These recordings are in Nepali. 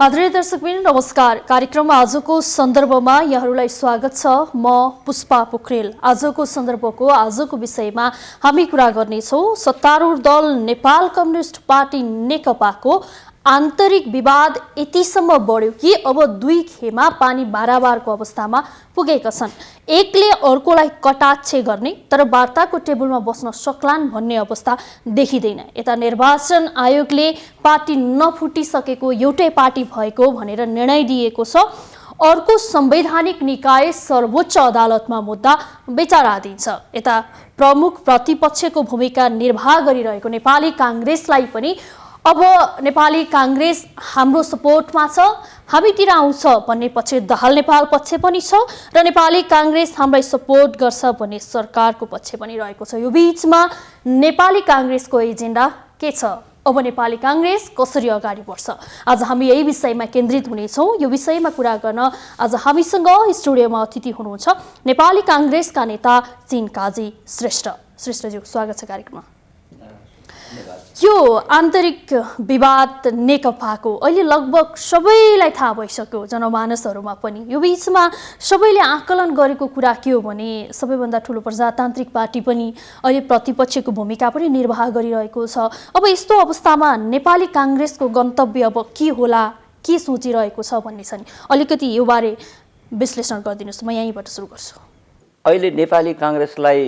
आदरणीय दर्शकबिन नमस्कार। कार्यक्रममा आजको सन्दर्भमा यहाँहरूलाई स्वागत छ। म पुष्पा पोखरेल। आजको सन्दर्भको आजको विषयमा हामी कुरा गर्नेछौँ सत्तारूढ दल नेपाल कम्युनिस्ट पार्टी नेकपाको आन्तरिक विवाद यतिसम्म बढ्यो कि अब दुई खेमा पानी बाराबारको अवस्थामा पुगेका छन्। एकले अर्कोलाई कटाक्ष गर्ने तर वार्ताको टेबलमा बस्न सक्लान् भन्ने अवस्था देखिँदैन। यता निर्वाचन आयोगले पार्टी नफुटिसकेको एउटै पार्टी भएको भनेर निर्णय दिएको छ। अर्को संवैधानिक निकाय सर्वोच्च अदालतमा मुद्दा विचाराधीन छ। यता प्रमुख प्रतिपक्षको भूमिका निर्वाह गरिरहेको नेपाली कांग्रेसलाई पनि अब नेपाली कांग्रेस हाम्रो सपोर्टमा छ, हामीतिर आउँछ भन्ने पक्ष दाहाल नेपाल पक्ष पनि छ र नेपाली कांग्रेस हामीलाई सपोर्ट गर्छ भन्ने सरकारको पक्ष पनि रहेको छ। यो बीचमा नेपाली कांग्रेसको एजेन्डा के छ? अब नेपाली कांग्रेस कसरी अगाडि बढ्छ? आज हामी यही विषयमा केन्द्रित हुनेछौँ। यो विषयमा कुरा गर्न आज हामीसँग स्टुडियोमा अतिथि हुनुहुन्छ नेपाली कांग्रेसका नेता चिन काजी श्रेष्ठ। श्रेष्ठज्यू, स्वागत छ कार्यक्रममा। यो आन्तरिक विवाद नेकपाको अहिले लगभग सबैलाई थाहा भइसक्यो, जनमानसहरूमा पनि। यो बीचमा सबैले आकलन गरेको कुरा के हो भने सबैभन्दा ठुलो प्रजातान्त्रिक पार्टी पनि अहिले प्रतिपक्षको भूमिका पनि निर्वाह गरिरहेको छ। अब यस्तो अवस्थामा नेपाली कांग्रेसको गन्तव्य अब के होला, के सोचिरहेको छ भन्ने छ नि, अलिकति यो बारे विश्लेषण गरिदिनुहोस्। म यहीँबाट सुरु गर्छु। अहिले नेपाली कांग्रेसलाई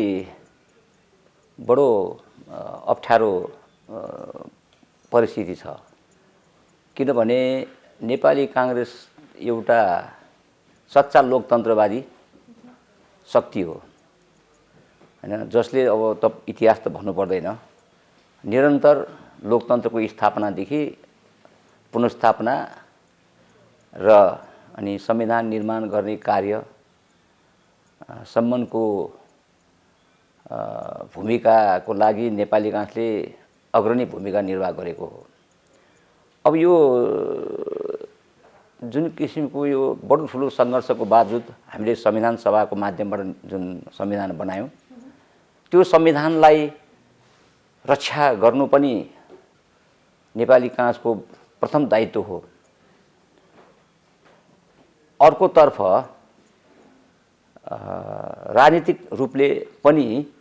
बडो अप्ठ्यारो परिस्थिति छ, किनभने नेपाली कांग्रेस एउटा सच्चा लोकतन्त्रवादी शक्ति हो हैन, जसले अब इतिहास त भन्नु पर्दैन, निरन्तर लोकतन्त्रको स्थापनादेखि पुनर्स्थापना र अनि संविधान निर्माण गर्ने कार्य सम्मको भूमिकाको लागि नेपाली कांग्रेसले अग्रणी भूमिका निर्वाह गरेको हो। अब यो जुन किसिमको यो बडो ठुलो सङ्घर्षको बावजुद हामीले संविधान सभाको माध्यमबाट जुन संविधान बनायौँ, त्यो संविधानलाई रक्षा गर्नु पनि नेपाली कांग्रेसको प्रथम दायित्व हो। अर्कोतर्फ राजनीतिक रूपले पनि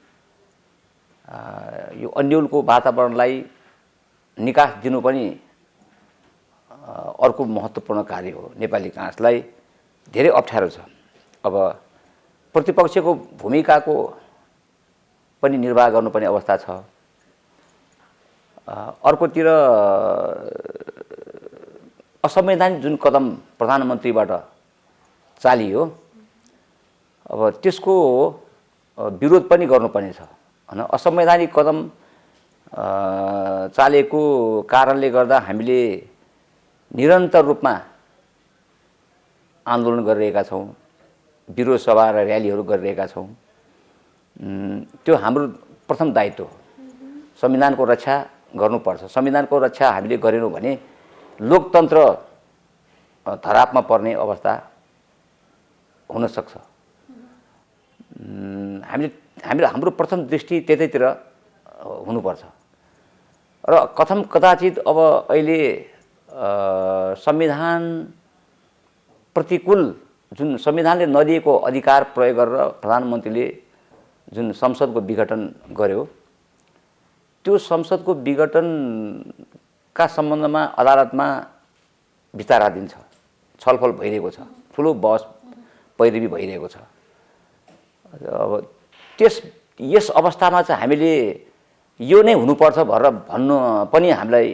यो अन्यलको वातावरणलाई निकास दिनु पनि अर्को महत्त्वपूर्ण कार्य हो। नेपाली कांग्रेसलाई धेरै अप्ठ्यारो छ। अब प्रतिपक्षको भूमिकाको पनि निर्वाह गर्नुपर्ने अवस्था छ। अर्कोतिर असंवैधानिक जुन कदम प्रधानमन्त्रीबाट चालियो, अब त्यसको विरोध पनि गर्नुपर्ने छ हैन। असंवैधानिक कदम चालेको कारणले गर्दा हामीले निरन्तर रूपमा आन्दोलन गरिरहेका छौँ, विरोध सभा र र्यालीहरू गरिरहेका छौँ। त्यो हाम्रो प्रथम दायित्व हो। संविधानको रक्षा गर्नुपर्छ। संविधानको रक्षा हामीले गरेनौँ भने लोकतन्त्र धरापमा पर्ने अवस्था हुन सक्छ। हाम्रो प्रथम दृष्टि त्यतैतिर हुनुपर्छ र कथम कदाचित अब अहिले संविधान प्रतिकूल जुन संविधानले नदिएको अधिकार प्रयोग गरेर प्रधानमन्त्रीले जुन संसदको विघटन गर्यो, त्यो संसदको विघटनका सम्बन्धमा अदालतमा विचाराधीन छ, छलफल भइरहेको छ, ठुलो बहस पैरवी भइरहेको छ। अब यस अवस्थामा चाहिँ हामीले यो नै हुनुपर्छ भनेर भन्नु पनि हामीलाई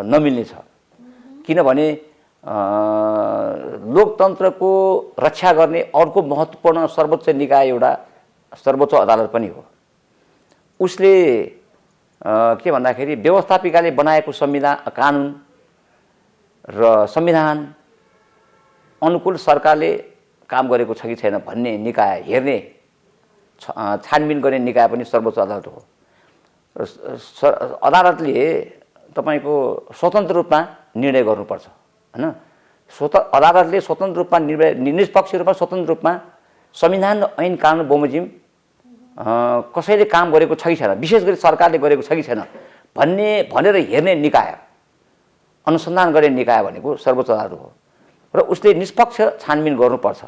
नमिल्ने छ, किनभने लोकतन्त्रको रक्षा गर्ने अर्को महत्त्वपूर्ण सर्वोच्च निकाय एउटा सर्वोच्च अदालत पनि हो। उसले के भन्दाखेरि व्यवस्थापिकाले बनाएको संविधान कानुन र संविधान अनुकूल सरकारले काम गरेको छ कि छैन भन्ने निकाय हेर्ने, छानबिन गर्ने निकाय पनि सर्वोच्च अदालत हो। अदालतले तपाईको स्वतन्त्र रूपमा निर्णय गर्नुपर्छ हैन। अदालतले स्वतन्त्र रूपमा निष्पक्ष रूपमा स्वतन्त्र रूपमा संविधान र ऐन कानुन बमोजिम कसैले काम गरेको छ कि छैन, विशेष गरी सरकारले गरेको छ कि छैन भनेर हेर्ने निकाय अनुसन्धान गर्ने निकाय भनेको सर्वोच्च अदालत हो र उसले निष्पक्ष छानबिन गर्नुपर्छ।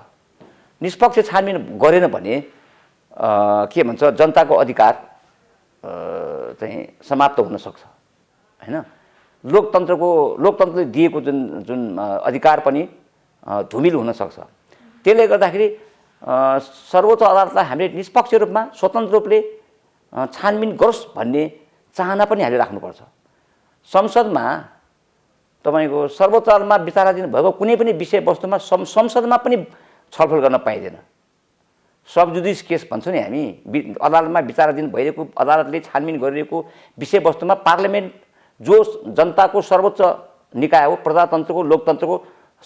निष्पक्ष छानबिन गरेन भने के भन्छ जनताको अधिकार चाहिँ समाप्त हुन सक्छ हैन। लोकतन्त्रले दिएको जुन अधिकार पनि धुमिल हुन सक्छ। त्यसले गर्दाखेरि सर्वोच्च अदालतलाई हामीले निष्पक्ष रूपमा स्वतन्त्र रूपले छानबिन गरोस् भन्ने चाहना पनि हामीले राख्नुपर्छ। संसदमा तपाईको सर्वोच्च अदालतमा विचाराधीन भएको कुनै पनि विषयवस्तुमा संसदमा पनि छलफल गर्न पाइँदैन। सब जुडिस केस भन्छौँ नि हामी, अदालतमा विचाराधीन भइरहेको अदालतले छानबिन गरिरहेको विषयवस्तुमा पार्लियामेन्ट जो जनताको सर्वोच्च निकाय हो, प्रजातन्त्रको लोकतन्त्रको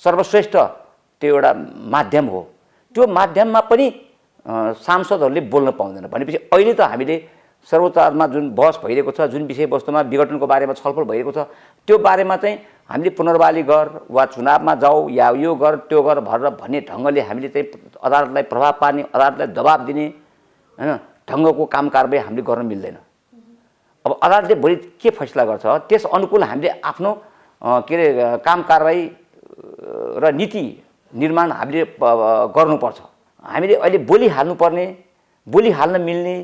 सर्वश्रेष्ठ त्यो एउटा माध्यम हो, त्यो माध्यममा पनि सांसदहरूले बोल्न पाउँदैन भनेपछि अहिले त हामीले सर्वोच्च अदालतमा जुन बहस भइरहेको छ, जुन विषयवस्तुमा विघटनको बारेमा छलफल भइरहेको छ, त्यो बारेमा चाहिँ हामीले पुनर्वाली गर वा चुनावमा जाऊ या यो गर त्यो गर भनेर भन्ने ढङ्गले हामीले चाहिँ अदालतलाई प्रभाव पार्ने, अदालतलाई दबाब दिने हैन ढङ्गको काम कारबाही हामीले गर्न मिल्दैन। अब अदालतले भोलि के फैसला गर्छ त्यस अनुकूल हामीले आफ्नो के अरे काम कारबाही र नीति निर्माण हामीले गर्नुपर्छ। हामीले अहिले बोली हाल्न मिल्ने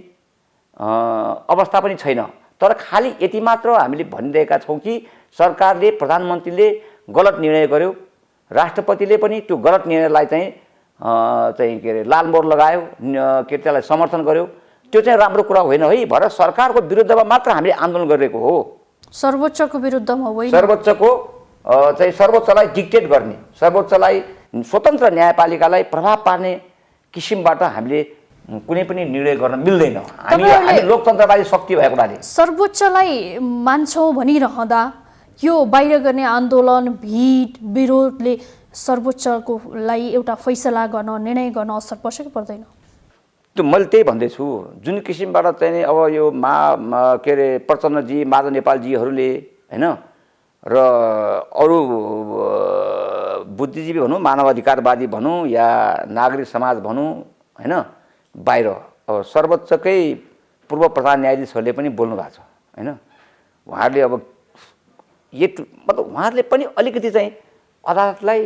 अवस्था पनि छैन। तर खाली यति मात्र हामीले भनिरहेका छौँ कि सरकारले, प्रधानमन्त्रीले गलत निर्णय गर्यो, राष्ट्रपतिले पनि त्यो गलत निर्णयलाई चाहिँ के अरे लाल मोहर लगायो, के त्यसलाई समर्थन गर्यो, त्यो चाहिँ राम्रो कुरा होइन है भनेर सरकारको विरुद्धमा मात्र हामीले आन्दोलन गरिरहेको हो। सर्वोच्चको विरुद्धमा होइन, सर्वोच्चको चाहिँ सर्वोच्चलाई डिक्टेट गर्ने, सर्वोच्चलाई स्वतन्त्र न्यायपालिकालाई प्रभाव पार्ने किसिमबाट हामीले कुनै पनि निर्णय गर्न मिल्दैन। हामी लोकतन्त्रवादी शक्ति भएको हुनाले सर्वोच्चलाई मान्छौँ भनिरहँदा यो बाहिर गर्ने आन्दोलन, भिड, विरोधले सर्वोच्चकोलाई एउटा फैसला गर्न, निर्णय गर्न असर पर्छ कि पर्दैन? त्यो मैले त्यही भन्दैछु। जुन किसिमबाट चाहिँ अब यो के अरे प्रचण्डजी, माधव नेपालजीहरूले होइन र अरू बुद्धिजीवी भनौँ, मानवाधिकारवादी भनौँ या नागरिक समाज भनौँ होइन, बाहिर अब सर्वोच्चकै पूर्व प्रधान न्यायाधीशहरूले पनि बोल्नु भएको छ होइन। उहाँहरूले अब मतलब उहाँहरूले पनि अलिकति चाहिँ अदालतलाई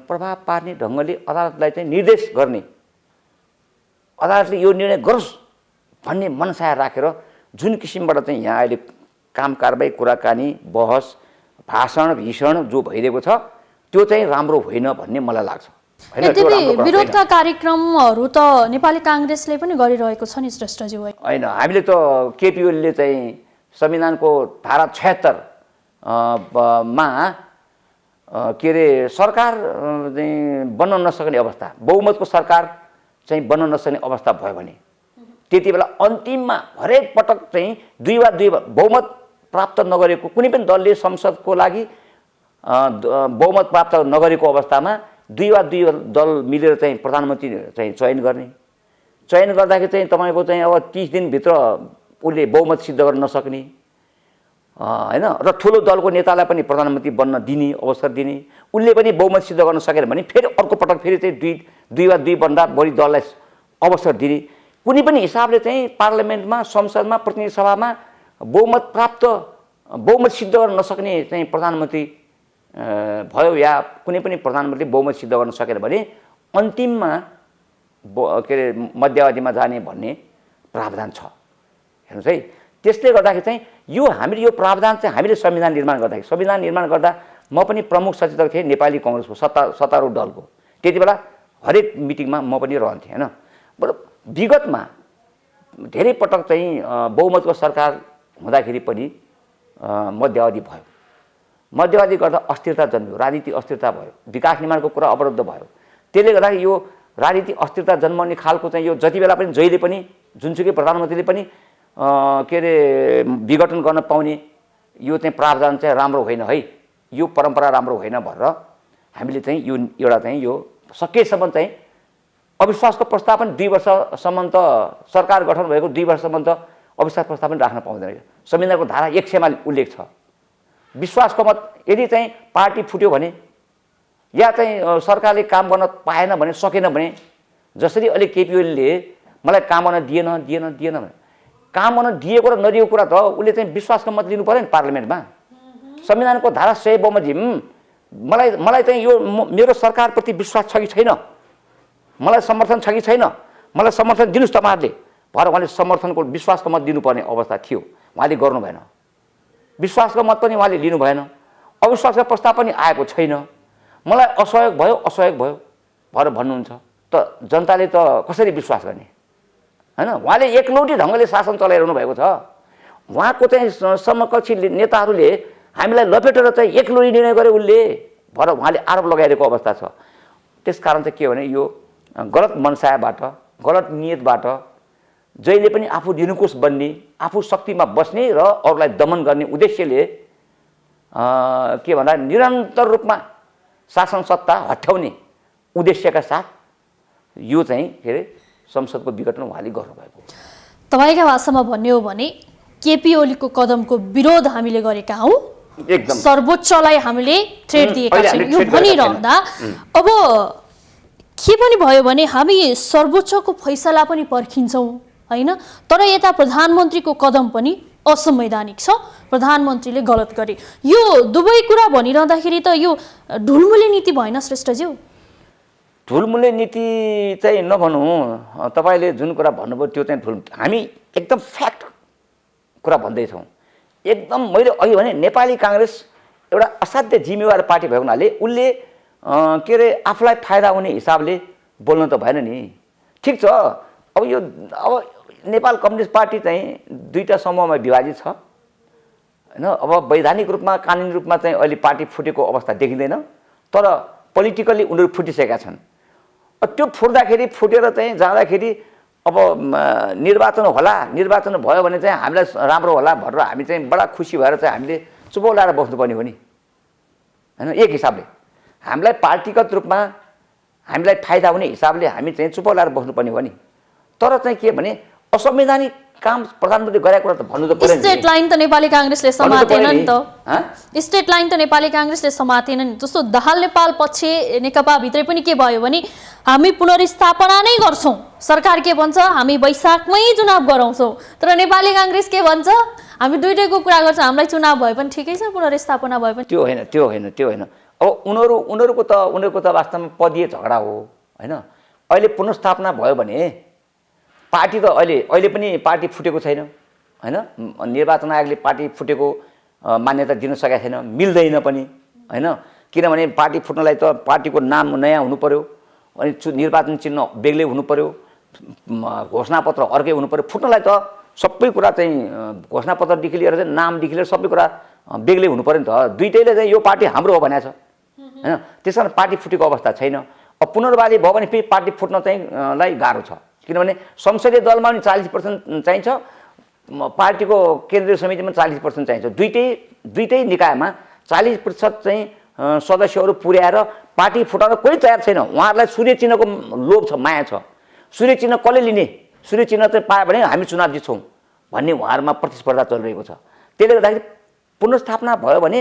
प्रभाव पार्ने ढङ्गले अदालतलाई चाहिँ निर्देश गर्ने, अदालतले यो निर्णय गरोस् भन्ने मनसाय राखेर जुन किसिमबाट चाहिँ यहाँ अहिले काम कारबाही, कुराकानी, बहस, भाषण, भीषण जो भइरहेको छ त्यो चाहिँ राम्रो होइन भन्ने मलाई लाग्छ। यद्यपि विरोधका कार्यक्रमहरू त नेपाली काङ्ग्रेसले पनि गरिरहेको छ नि श्रेष्ठजी। होइन, हामीले त केपी ओलीले चाहिँ संविधानको धारा 76 मा के अरे सरकार चाहिँ बन्न नसक्ने अवस्था, बहुमतको सरकार चाहिँ बन्न नसक्ने अवस्था भयो भने त्यति बेला अन्तिममा हरेक पटक चाहिँ दुई बहुमत प्राप्त नगरेको कुनै पनि दलले संसदको लागि बहुमत प्राप्त नगरेको अवस्थामा दुई दल मिलेर चाहिँ प्रधानमन्त्री चाहिँ चयन गर्दाखेरि चाहिँ तपाईँको चाहिँ अब 30 दिनभित्र उसले बहुमत सिद्ध गर्न नसक्ने हैन र ठुलो दलको नेतालाई पनि प्रधानमन्त्री बन्न दिने अवसर दिने, उसले पनि बहुमत सिद्ध गर्न सकेन भने फेरि अर्को पटक फेरि चाहिँ दुई भन्दा बढी दललाई अवसर दिने, कुनै पनि हिसाबले चाहिँ पार्लियामेन्टमा, संसदमा, प्रतिनिधि सभामा बहुमत सिद्ध गर्न नसक्ने चाहिँ प्रधानमन्त्री भयो या कुनै पनि प्रधानमन्त्री बहुमत सिद्ध गर्न सकेन भने अन्तिममा के अरे मध्यावधिमा जाने भन्ने प्रावधान छ। हेर्नुहोस् है, त्यसले गर्दाखेरि चाहिँ हामीले यो प्रावधान चाहिँ हामीले संविधान निर्माण गर्दा म पनि प्रमुख सचेतक थिएँ नेपाली काङ्ग्रेसको सत्तारूढ दलको। त्यति बेला हरेक मिटिङमा म पनि रहन्थेँ होइन। विगतमा धेरै पटक चाहिँ बहुमतको सरकार हुँदाखेरि पनि मध्यावधि भयो, मध्यावधि गर्दा अस्थिरता जन्मियो, राजनीतिक अस्थिरता भयो, विकास निर्माणको कुरा अवरुद्ध भयो। त्यसले गर्दा यो राजनीतिक अस्थिरता जन्माउने खालको चाहिँ यो जति बेला पनि जहिले पनि जुनसुकै प्रधानमन्त्रीले पनि के अरे विघटन गर्न पाउने यो चाहिँ प्रावधान चाहिँ राम्रो होइन है, यो परम्परा राम्रो होइन भनेर हामीले चाहिँ यो एउटा चाहिँ यो सकेसम्म चाहिँ अविश्वासको प्रस्ताव पनि 2 वर्षसम्म त सरकार गठन भएको 2 वर्षसम्म त अविश्वास प्रस्ताव पनि राख्न पाउँदैन। संविधानको धारा 100 मा उल्लेख छ विश्वासको मत यदि चाहिँ पार्टी फुट्यो भने या चाहिँ सरकारले काम गर्न पाएन भने, सकेन भने, जसरी अहिले केपी ओलीले मलाई काम गर्न दिएन भने काम गर्न दिएको र नदिएको कुरा त उसले चाहिँ विश्वासको मत लिनु पर्यो नि पार्लियामेन्टमा। संविधानको धारा 100 बमोजिम मलाई चाहिँ यो मेरो सरकारप्रति विश्वास छ कि छैन, मलाई समर्थन छ कि छैन, मलाई समर्थन दिनुस् तपाईहरुले भएर उहाँले समर्थनको विश्वासको मत दिनुपर्ने अवस्था थियो, उहाँले गर्नु भएन। विश्वासको मत पनि उहाँले लिनु भएन, अविश्वासको प्रस्ताव पनि आएको छैन। मलाई असहयोग भयो भएर भन्नुहुन्छ त जनताले त कसरी विश्वास गर्ने हैन? उहाँले एकलौटी ढङ्गले शासन चलाइरहनु भएको छ। उहाँको चाहिँ समकक्षी नेताहरूले हामीलाई लपेटेर चाहिँ एकलौटी निर्णय गरे उनले भएर उहाँले आरोप लगाइरहेको अवस्था छ। त्यसकारण चाहिँ के हो भने यो गलत मनसायबाट, गलत नियतबाट जहिले पनि आफू निरङ्कुश बन्ने, आफू शक्तिमा बस्ने र अरूलाई दमन गर्ने उद्देश्यले के भन्दा निरन्तर रूपमा शासन सत्ता हटाउने उद्देश्यका साथ यो चाहिँ के अरे संसदको विघटन उहाँले गर्नुभएको। तपाईका भाषामा भन्ने हो भने केपी ओलीको कदमको विरोध हामीले गरेका हौं, एकदम सर्वोच्चलाई हामीले थ्रेट दिएका छौं यो भनिरहँदा अब के पनि भयो भने हामी सर्वोच्चको फैसला पनि पर्खिन्छौं हैन? तर यता प्रधानमन्त्रीको कदम पनि असंवैधानिक छ, प्रधानमन्त्रीले गलत गरे। यो दुवै कुरा भनिरहँदाखेरि त यो ढुलमुले नीति भएन श्रेष्ठज्यू? ढुलमुले नीति चाहिँ नभनौँ, तपाईले जुन कुरा भन्नुभयो त्यो चाहिँ हामी एकदम फ्याक्ट कुरा भन्दैछौँ। एकदम मैले अघि भने नेपाली कांग्रेस एउटा असाध्य जिम्मेवार पार्टी भएको हुनाले उनले के अरे आफूलाई फाइदा हुने हिसाबले बोल्न त भएन नि। ठिक छ, अब यो नेपाल कम्युनिस्ट पार्टी चाहिँ दुईटा समूहमा विभाजित छ हैन? अब वैधानिक रूपमा, कानुनी रूपमा चाहिँ अहिले पार्टी फुटेको अवस्था देखिँदैन, तर पोलिटिकली उनीहरू फुटिसकेका छन्। त्यो फुटेर चाहिँ जाँदाखेरि अब निर्वाचन होला, निर्वाचन भयो भने चाहिँ हामीलाई राम्रो होला भनेर हामी चाहिँ बडा खुसी भएर चाहिँ हामीले चुपो लाएर बस्नुपर्ने हो नि हैन? एक हिसाबले हामीलाई पार्टीगत रूपमा हामीलाई फाइदा हुने हिसाबले हामी चाहिँ चुपो लाएर बस्नुपर्ने हो नि। तर चाहिँ के भने असंवैधानिक काम प्रधानमन्त्री गरेको कुरा त भन्नु त पर्दैन। स्टेट लाइन त नेपाली कांग्रेसले समातेन नि त। स्टेट लाइन त नेपाली कांग्रेसले समातेन नि। जस्तो दाहाल नेपाल पक्ष नेकपा भित्रै पनि के भयो भने हामी पुनर्स्थापना नै गर्छौं, सरकार के भन्छ हामी वैशाखमै चुनाव गराउँछौं, तर नेपाली कांग्रेस के भन्छ हामी दुईटैको कुरा गर्छौं, हामीलाई चुनाव भए पनि ठिकै छ, पुनर्स्थापना भए पनि। त्यो होइन। अब उनीहरूको त वास्तवमा पदीय झगडा हो हैन? अहिले पुनर्स्थापना भयो भने पार्टी त अहिले पनि पार्टी फुटेको छैन हैन? निर्वाचन आयोगले पार्टी फुटेको मान्यता दिन सकेको छैन, मिल्दैन पनि हैन? किनभने पार्टी फुट्नलाई त पार्टीको नाम नयाँ हुनु पर्यो, अनि निर्वाचन चिन्ह बेग्लै हुनु पर्यो, घोषणापत्र अर्कै हुनु पर्यो। फुट्नलाई त सबै कुरा चाहिँ घोषणापत्रदेखि लिएर चाहिँ नामदेखि लिएर सबै कुरा बेग्लै हुनु पर्यो नि त। दुईटैले चाहिँ यो पार्टी हाम्रो हो भनेको छ हैन? त्यसकारण पार्टी फुटेको अवस्था छैन। अब पुनर्वादी भयो भने फेरि पार्टी फुट्न चाहिँ लाई गाह्रो छ, किनभने संसदीय दलमा पनि 40% चाहिन्छ, पार्टीको केन्द्रीय समितिमा 40% चाहिन्छ। दुईटै निकायमा 40% चाहिँ सदस्यहरू पुर्याएर पार्टी फुटाउन कोही तयार छैन। उहाँहरूलाई सूर्य चिन्हको लोभ छ, माया छ। सूर्य चिन्ह कसले लिने, सूर्य चिन्ह चाहिँ पायो भने हामी चुनाव जित्छौँ भन्ने उहाँहरूमा प्रतिस्पर्धा चलिरहेको छ। त्यसले गर्दाखेरि पुनर्स्थापना भयो भने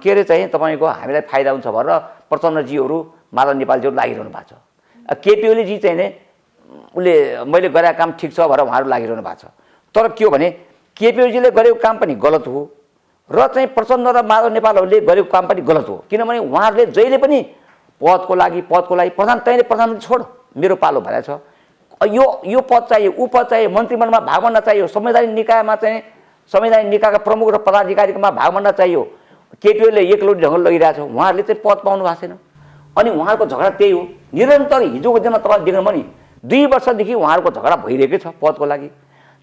के अरे चाहिँ तपाईँको हामीलाई फाइदा हुन्छ भनेर प्रचण्डजीहरू, माधव नेपालजीहरू लागिरहनु भएको छ। केपी ओलीजी चाहिँ नै उसले मैले गरेको काम ठिक छ भनेर उहाँहरू लागिरहनु भएको छ। तर के हो भने केपी ओलीजीले गरेको काम पनि गलत हो र चाहिँ प्रचण्ड र माधव नेपालहरूले गरेको काम पनि गलत हो, किनभने उहाँहरूले जहिले पनि पदको लागि प्रधान तैँले प्रधानमन्त्री छोड मेरो पालो भनेको छ। यो पद चाहियो, ऊ पद चाहियो, मन्त्रीमण्डलमा भाग बन्न चाहियो, संवैधानिक निकायमा चाहिँ संवैधानिक निकायका प्रमुख र पदाधिकारीमा भाग बन्न चाहियो। केपी ओलीले एकलौटी ढङ्गले लगिरहेको छ, उहाँहरूले चाहिँ पद पाउनु भएको छैन। अनि उहाँहरूको झगडा त्यही हो, निरन्तर हिजोको दिनमा तपाईँ देख्नुभयो नि 2 वर्षदेखि उहाँहरूको झगडा भइरहेकै छ पदको लागि।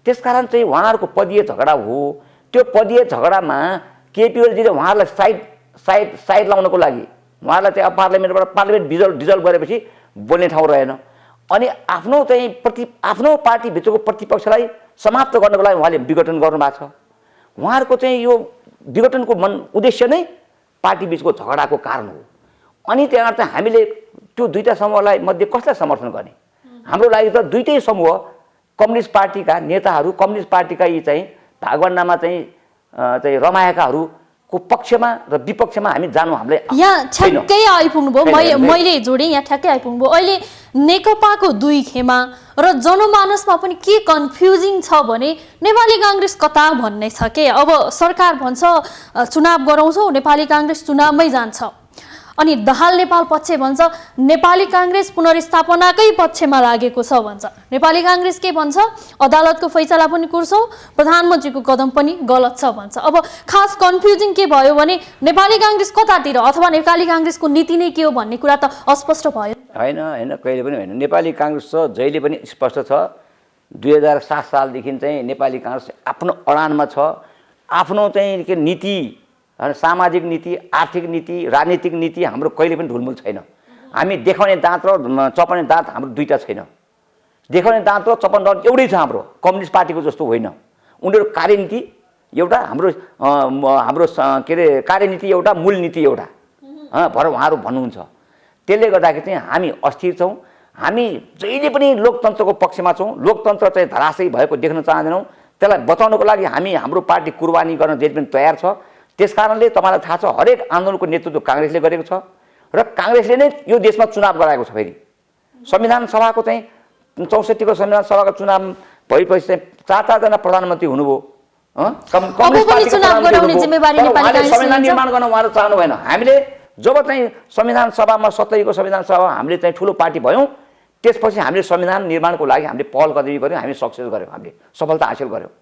त्यसकारण चाहिँ उहाँहरूको पदीय झगडा हो। त्यो पदीय झगडामा केपी ओलीजीले उहाँहरूलाई साइड लाउनको लागि उहाँहरूलाई चाहिँ अब पार्लियामेन्ट डिजल्भ गरेपछि बोल्ने ठाउँ रहेन। अनि आफ्नो पार्टीभित्रको प्रतिपक्षलाई समाप्त गर्नको लागि उहाँले विघटन गर्नुभएको छ। उहाँहरूको चाहिँ यो विघटनको उद्देश्य नै पार्टी बीचको झगडाको कारण हो। अनि त्यहाँ चाहिँ हामीले त्यो दुईटा समूहलाई मध्ये कसलाई समर्थन गर्ने? हाम्रो लागि त दुईटै समूह कम्युनिस्ट पार्टीका नेताहरू, कम्युनिस्ट पार्टीका यी चाहिँ भागवण्डामा चाहिँ रमाएकाहरू को पक्षमा र विपक्षमा हामी जानु हामीलाई यहाँ ठ्याक्कै आइपुग्नुभयो मैले जोडेँ यहाँ ठ्याक्कै आइपुग्नुभयो अहिले नेकपाको दुई खेमा र जनमानसमा पनि के कन्फ्युजिङ छ भने नेपाली काङ्ग्रेस कता भन्ने छ के अब सरकार भन्छ चुनाव गराउँछौ नेपाली काङ्ग्रेस चुनावमै जान्छ अनि दाहाल नेपाल पक्ष भन्छ नेपाली काङ्ग्रेस पुनर्स्थापनाकै पक्षमा लागेको छ भन्छ नेपाली काङ्ग्रेस के भन्छ अदालतको फैसला पनि कुर्छौँ प्रधानमन्त्रीको कदम पनि गलत छ भन्छ अब खास कन्फ्युजिङ के भयो भने नेपाली काङ्ग्रेस कतातिर अथवा नेपाली काङ्ग्रेसको नीति नै के हो भन्ने कुरा त अस्पष्ट भयो होइन होइन कहिले पनि होइन नेपाली काङ्ग्रेस छ जहिले पनि स्पष्ट छ 2007 सालदेखि चाहिँ नेपाली काङ्ग्रेस आफ्नो अडानमा छ आफ्नो चाहिँ के नीति सामाजिक नीति आर्थिक नीति राजनीतिक नीति हाम्रो कहिले पनि ढुलमुल छैन हामी देखाउने दाँत र चपाउने दाँत हाम्रो दुईटा छैन देखाउने दाँत र चपाउने दाँत एउटै छ हाम्रो कम्युनिस्ट पार्टीको जस्तो होइन उनीहरू कार्यनीति एउटा हाम्रो हाम्रो के अरे कार्यनीति एउटा मूल नीति एउटा भएर उहाँहरू भन्नुहुन्छ त्यसले गर्दाखेरि चाहिँ हामी अस्थिर छौँ हामी जहिले पनि लोकतन्त्रको पक्षमा छौँ लोकतन्त्र चाहिँ धराशयी भएको देख्न चाहँदैनौँ त्यसलाई बचाउनको लागि हामी हाम्रो पार्टी कुर्बानी गर्न जहिले पनि तयार छ त्यसकारणले तपाईँलाई थाहा छ हरेक आन्दोलनको नेतृत्व काङ्ग्रेसले गरेको छ र काङ्ग्रेसले नै यो देशमा चुनाव गराएको छ फेरि संविधान सभाको चाहिँ 64 को संविधान सभाको चुनाव भएपछि चाहिँ 4-4 जना प्रधानमन्त्री हुनुभयो संविधान निर्माण गर्न उहाँहरू चाहनु भएन हामीले जब चाहिँ संविधान सभामा 70 को संविधान सभा हामीले चाहिँ ठुलो पार्टी भयौँ त्यसपछि हामीले संविधान निर्माणको लागि हामीले पहल कदमी गऱ्यौँ हामी सक्सेस गऱ्यौँ हामीले सफलता हासिल गऱ्यौँ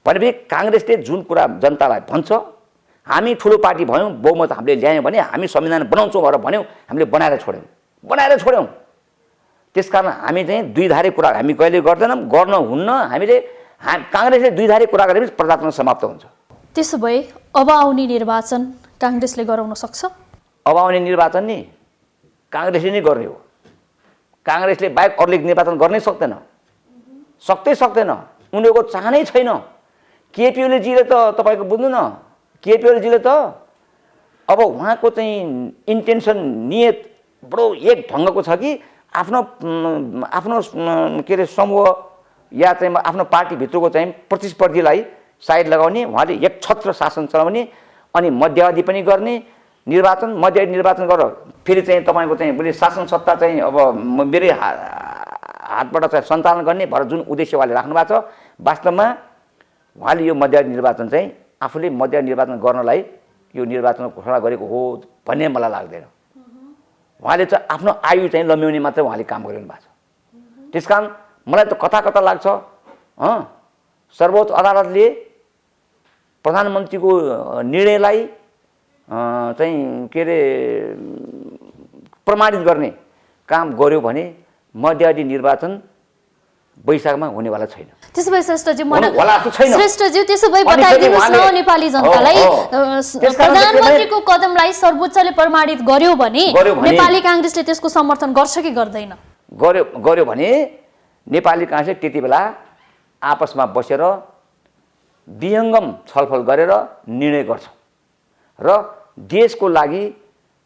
भनेपछि काङ्ग्रेसले जुन कुरा जनतालाई भन्छ हामी ठुलो पार्टी भयौँ बहुमत हामीले ल्यायौँ भने हामी संविधान बनाउँछौँ भनेर भन्यौँ हामीले बनाएर छोड्यौँ त्यसकारण हामी चाहिँ दुईधारे कुरा हामी कहिले गर्दैनौँ गर्न हुन्न हामीले काङ्ग्रेसले दुईधारे कुरा गरेपछि प्रजातन्त्र समाप्त हुन्छ त्यसो भए अब आउने निर्वाचन काङ्ग्रेसले गराउन सक्छ अब आउने निर्वाचन नि काङ्ग्रेसले नै गर्ने हो काङ्ग्रेसले बाहेक अरूले निर्वाचन गर्नै सक्दैन उनीहरूको चाहनै छैन केपी ओलीजीले त तपाईँको बुझ्नु न केपी ओलीजीले त अब उहाँको चाहिँ इन्टेन्सन नियत बडो एक ढङ्गको छ कि आफ्नो के अरे समूह या चाहिँ आफ्नो पार्टीभित्रको चाहिँ प्रतिस्पर्धीलाई साइड लगाउने उहाँले एक छत्र शासन चलाउने अनि मध्यावधि पनि गर्ने मध्यावधि निर्वाचन गरेर फेरि चाहिँ तपाईँको चाहिँ मैले शासन सत्ता चाहिँ अब मेरै हातबाट चाहिँ सञ्चालन गर्ने भनेर जुन उद्देश्य उहाँले राख्नु भएको छ वास्तवमा उहाँले यो मध्यावधि निर्वाचन चाहिँ आफूले मध्यावधि निर्वाचन गर्नलाई यो निर्वाचन घोषणा गरेको हो भन्ने मलाई लाग्दैन उहाँले चाहिँ आफ्नो आयु चाहिँ लम्ब्याउने मात्रै उहाँले काम गरिरहनु भएको छ त्यसकारण मलाई त कता लाग्छ सर्वोच्च अदालतले प्रधानमन्त्रीको निर्णयलाई चाहिँ के अरे प्रमाणित गर्ने काम गर्यो भने मध्यावधि निर्वाचन वैशाखमा हुनेवाला छैन त्यसो भए श्रेष्ठज्यू त्यसो भए बताइदिनुहोस् न नेपाली जनतालाई प्रधानमन्त्रीको कदमलाई सर्वोच्चले प्रमाणित गर्यो भने नेपाली काङ्ग्रेसले त्यसको समर्थन गर्छ कि गर्दैन गर्यो भने नेपाली काङ्ग्रेसले त्यति बेला आपसमा बसेर विहङ्गम छलफल गरेर निर्णय गर्छ र देशको लागि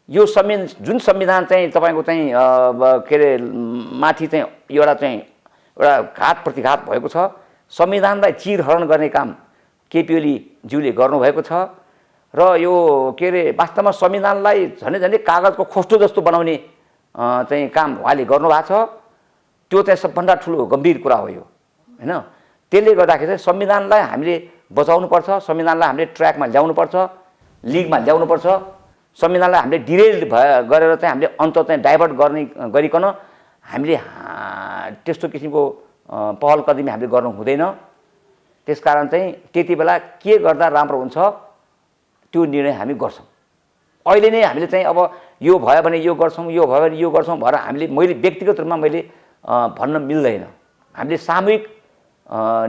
यो जुन संविधान चाहिँ तपाईँको चाहिँ के अरे माथि चाहिँ एउटा घात प्रतिघात भएको छ संविधानलाई चिरहरण गर्ने काम केपी ओलीज्यूले गर्नुभएको छ र यो के अरे वास्तवमा संविधानलाई झन्डै कागजको खोस्टो जस्तो बनाउने चाहिँ काम उहाँले गर्नुभएको छ त्यो चाहिँ सबभन्दा ठुलो गम्भीर कुरा हो यो हैन त्यसले गर्दाखेरि चाहिँ संविधानलाई हामीले बचाउनुपर्छ संविधानलाई हामीले ट्र्याकमा ल्याउनुपर्छ लिगमा ल्याउनुपर्छ संविधानलाई हामीले डिरेल गरेर चाहिँ हामीले अन्त चाहिँ डाइभर्ट गरिकन हामीले त्यस्तो किसिमको पहल कदमी हामीले गर्नु हुँदैन त्यसकारण चाहिँ त्यति बेला के गर्दा राम्रो हुन्छ त्यो निर्णय हामी गर्छौँ अहिले नै हामीले चाहिँ अब यो भयो भने यो गर्छौँ यो भयो भने यो गर्छौँ भनेर हामीले मैले व्यक्तिगत रूपमा मैले भन्न मिल्दैन हामीले सामूहिक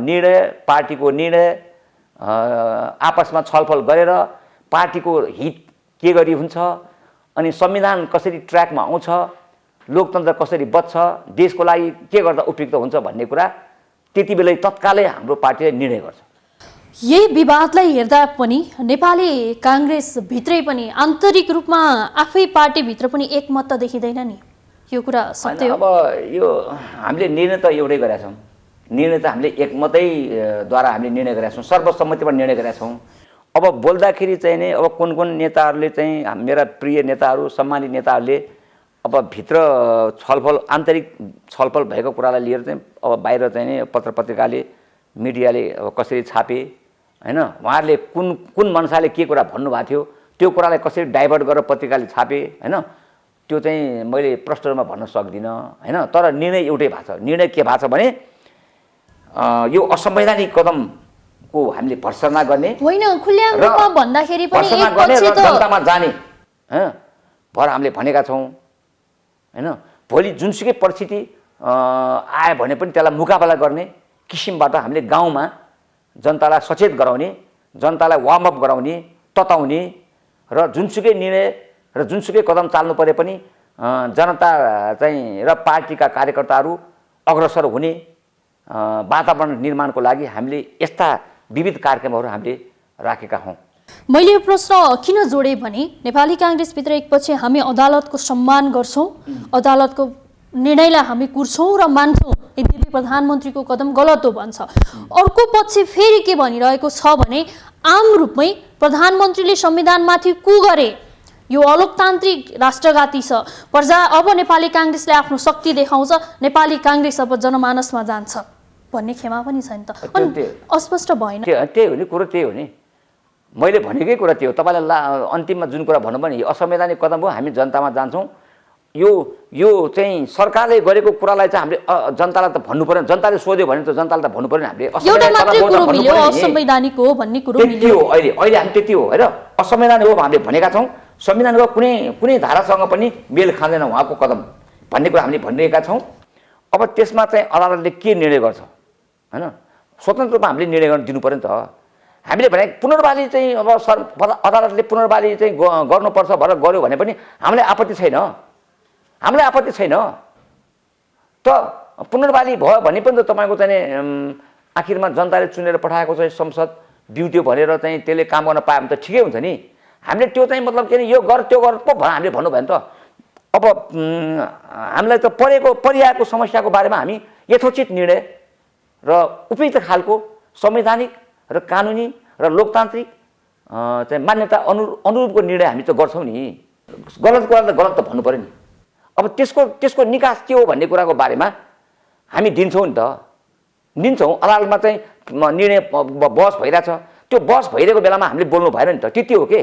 निर्णय पार्टीको निर्णय आपसमा छलफल गरेर पार्टीको हित के गरी हुन्छ अनि संविधान कसरी ट्र्याकमा आउँछ लोकतन्त्र कसरी बच्छ देशको लागि के गर्दा उपयुक्त हुन्छ भन्ने कुरा त्यति बेलै तत्कालै हाम्रो पार्टीले निर्णय गर्छ यही विवादलाई हेर्दा पनि नेपाली काङ्ग्रेस भित्रै पनि आन्तरिक रूपमा आफै पार्टीभित्र पनि एकमत त देखिँदैन नि यो कुरा सत्य हो अब यो हामीले निर्णय त एउटै गरेका छौँ निर्णय त हामीले एकमतैद्वारा हामीले निर्णय गरेका छौँ सर्वसम्मतिबाट निर्णय गरेका छौँ अब बोल्दाखेरि चाहिँ नि अब कुन कुन नेताहरूले चाहिँ मेरा प्रिय नेताहरू सम्मानित नेताहरूले अब भित्र छलफल आन्तरिक छलफल भएको कुरालाई लिएर चाहिँ अब बाहिर चाहिँ नि पत्र पत्रिकाले मिडियाले अब कसरी छापे हैन उहाँहरूले कुन कुन मनसाले के कुरा भन्नुभएको थियो त्यो कुरालाई कसरी डाइभर्ट गरेर पत्रिकाले छापे हैन त्यो चाहिँ मैले प्रष्ट रूपमा भन्न सक्दिनँ हैन तर निर्णय एउटै भएको छ निर्णय के भएको छ भने यो असंवैधानिक कदमको हामीले भर्त्सना गर्ने होइन खुल्याम रूपमा भन्दाखेरि पनि भर्त्सना एक गर्ने पछि र त जनतामा जाने भर हामीले भनेका छौँ हैन भोलि जुनसुकै परिस्थिति आयो भने पनि त्यसलाई मुकाबला गर्ने किसिमबाट हामीले गाउँमा जनतालाई सचेत गराउने जनतालाई वार्म अप गराउने तताउने र जुनसुकै निर्णय र जुनसुकै कदम चाल्नु परे पनि जनता चाहिँ र पार्टीका कार्यकर्ताहरू अग्रसर हुने वातावरण निर्माणको लागि हामीले यस्ता विविध कार्यक्रमहरू हामीले राखेका हौँ। मैले यो प्रश्न किन जोडेँ भने नेपाली काङ्ग्रेसभित्र एकपछि हामी अदालतको सम्मान गर्छौँ, अदालतको निर्णयलाई हामी कुर्छौँ र मान्छौँ यद्यपि प्रधानमन्त्रीको कदम गलत हो भन्छ। अर्को पक्ष फेरि के भनिरहेको छ भने आम रूपमै प्रधानमन्त्रीले संविधानमाथि कु गरे, यो अलोकतान्त्रिक राष्ट्रघाती छ, प्रजा अब नेपाली काङ्ग्रेसले आफ्नो शक्ति देखाउँछ, नेपाली काङ्ग्रेस अब जनमानसमा जान्छ भन्ने खेमा पनि छैन त। अस्पष्ट भएन। त्यही हो नि कुरो, त्यही हो नि मैले भनेकै कुरा त्यो हो। तपाईँलाई अन्तिममा जुन कुरा भन्नु भने असंवैधानिक कदम हो, हामी जनतामा जान्छौँ। यो चाहिँ सरकारले गरेको कुरालाई चाहिँ हामीले जनतालाई त भन्नु पर्यो, जनताले सोध्यो भने त जनताले त भन्नु पर्यो नि। हामीले असंवैधानिक हो भन्ने कुरो मिल्यो। अहिले हामी त्यति हो हैन, असंवैधानिक हो हामीले भनेका छौँ। संविधानको कुनै धारासँग पनि मेल खाँदैन उहाँको कदम भन्ने कुरा हामीले भनिरहेका छौँ। अब त्यसमा चाहिँ अदालतले के निर्णय गर्छ हैन, स्वतन्त्र रूपमा हामीले निर्णय गर्न दिनु पर्यो नि त। हामीले भने पुनर्वाली चाहिँ अब अदालतले पुनर्वाली चाहिँ गर्नुपर्छ भनेर गर्यो भने पनि हामीलाई आपत्ति छैन, हामीलाई आपत्ति छैन। त पुनर्वाली भयो भने पनि त तपाईँको चाहिँ आखिरमा जनताले चुनेर पठाएको चाहिँ संसद बिउट्यो भनेर चाहिँ त्यसले काम गर्न पायो भने त ठिकै हुन्छ नि। हामीले त्यो चाहिँ मतलब के यो गर त्यो गर पो हामीले भन्नु भयो नि त। अब हामीलाई त परिआएको समस्याको बारेमा हामी यथोचित निर्णय र उपयुक्त खालको संवैधानिक र कानुनी र लोकतान्त्रिक चाहिँ मान्यता अनुरूपको निर्णय हामी त गर्छौँ नि। गलत कुरा त गलत त भन्नु पर्यो नि। अब त्यसको निकास के हो भन्ने कुराको बारेमा हामी दिन्छौँ नि त, दिन्छौँ। अदालतमा चाहिँ निर्णय बहस भइरहेछ, त्यो बहस भइरहेको बेलामा हामीले बोल्नु भएन नि त, त्यति हो के।